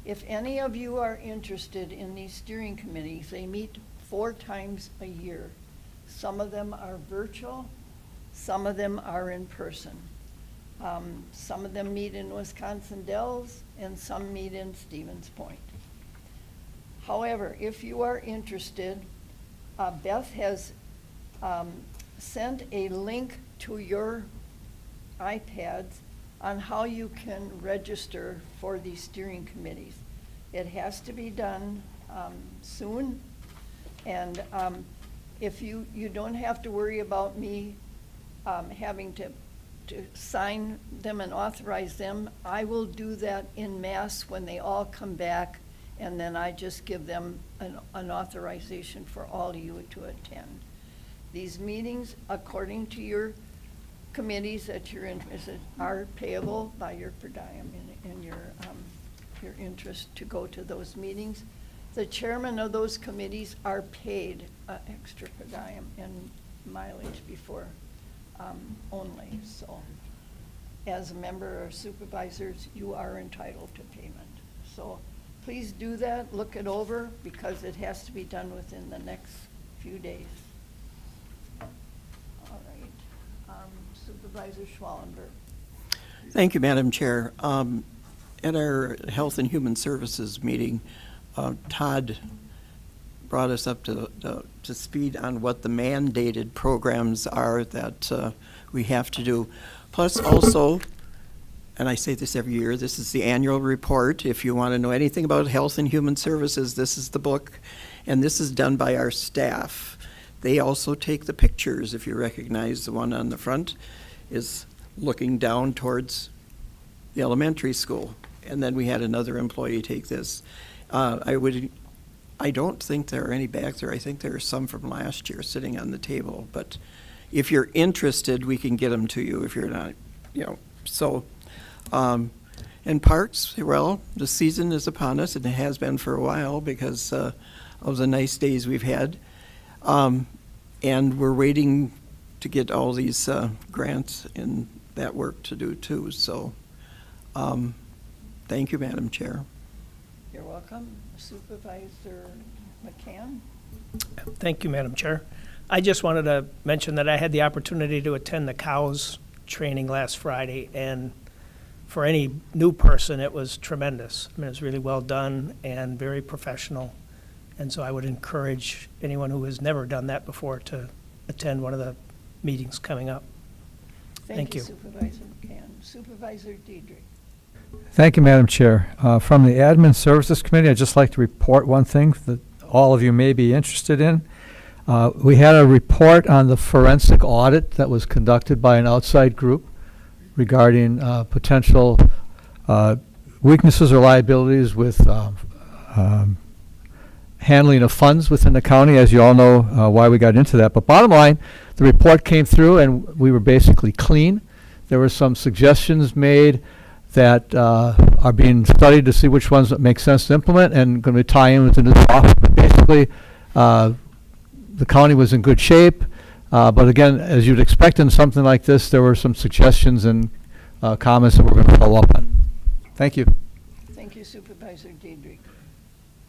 If any of you are interested in these steering committees, they meet 4 times a year. Some of them are virtual, some of them are in person. Some of them meet in Wisconsin Dells, and some meet in Stevens Point. However, if you are interested, Beth has sent a link to your iPads on how you can register for these steering committees. It has to be done soon, and if you don't have to worry about me having to to sign them and authorize them. I will do that in mass when they all come back, and then I just give them an authorization for all of you to attend. These meetings, according to your committees that you're interested, are payable by your per diem and your interest to go to those meetings. The chairman of those committees are paid extra per diem and mileage before only. So as a member or supervisors, you are entitled to payment. So please do that, look it over, because it has to be done within the next few days. All right. Supervisor Schwallenberg. Thank you, Madam Chair. At our Health and Human Services meeting, Todd brought us up to speed on what the mandated programs are that we have to do. Plus also, and I say this every year, this is the annual report. If you want to know anything about Health and Human Services, this is the book. And this is done by our staff. They also take the pictures. If you recognize the one on the front is looking down towards the elementary school. And then we had another employee take this. I don't think there are any back there. I think there are some from last year sitting on the table. But if you're interested, we can get them to you if you're not, So, and parks, well, the season is upon us, and it has been for a while because of the nice days we've had. And we're waiting to get all these grants and that work to do too. So, thank you, Madam Chair. You're welcome. Supervisor McCann. Thank you, Madam Chair. I just wanted to mention that I had the opportunity to attend the COWS training last Friday, and for any new person, it was tremendous. I mean, it was really well done and very professional. And so I would encourage anyone who has never done that before to attend one of the meetings coming up. Thank you. Supervisor McCann. Supervisor Diedrich. Thank you, Madam Chair. From the Admin Services Committee, I'd just like to report one thing that all of you may be interested in. We had a report on the forensic audit that was conducted by an outside group regarding potential weaknesses or liabilities with handling of funds within the county. As you all know why we got into that. But bottom line, the report came through and we were basically clean. There were some suggestions made that are being studied to see which ones that make sense to implement and going to tie in with the new office. But basically, the county was in good shape. But again, as you'd expect in something like this, there were some suggestions and comments that we're going to follow up on. Thank you. Thank you, Supervisor Diedrich.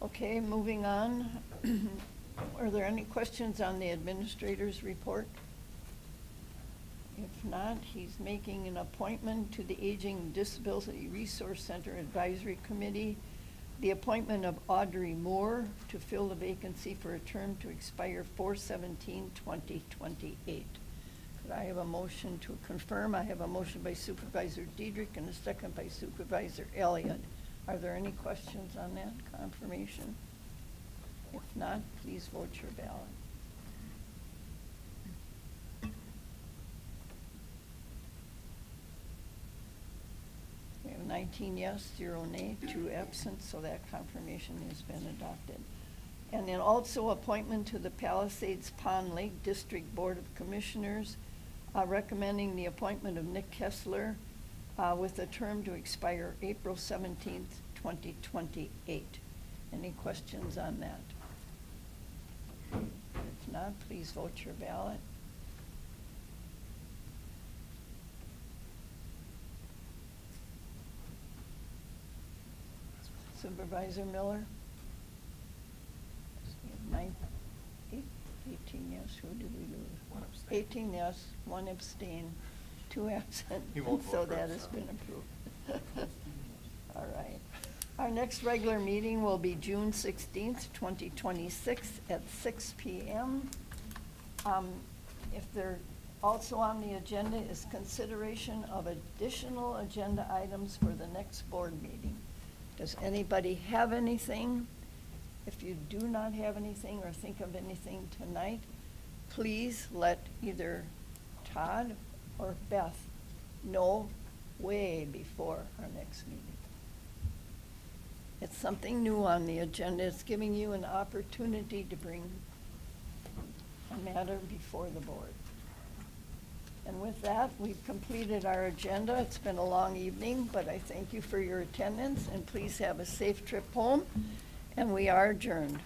Okay, moving on. Are there any questions on the administrator's report? If not, he's making an appointment to the Aging Disability Resource Center Advisory Committee, the appointment of Audrey Moore to fill the vacancy for a term to expire 4/17/2028. Could I have a motion to confirm? I have a motion by Supervisor Diedrich and a second by Supervisor Elliott. Are there any questions on that confirmation? If not, please vote your ballot. We have 19 yes, 0 nay, 2 absent, so that confirmation has been adopted. And then also appointment to the Palisades Pond Lake District Board of Commissioners, recommending the appointment of Nick Kessler with a term to expire April 17th, 2028. Any questions on that? If not, please vote your ballot. Supervisor Miller? 18 yes, who did we lose? 18 yes, 1 abstain, 2 absent, so that has been approved. All right. Our next regular meeting will be June 16th, 2026 at 6 p.m. If they're also on the agenda is consideration of additional agenda items for the next board meeting. Does anybody have anything? If you do not have anything or think of anything tonight, please let either Todd or Beth know way before our next meeting. It's something new on the agenda. It's giving you an opportunity to bring a matter before the board. And with that, we've completed our agenda. It's been a long evening, but I thank you for your attendance, and please have a safe trip home, and we are adjourned.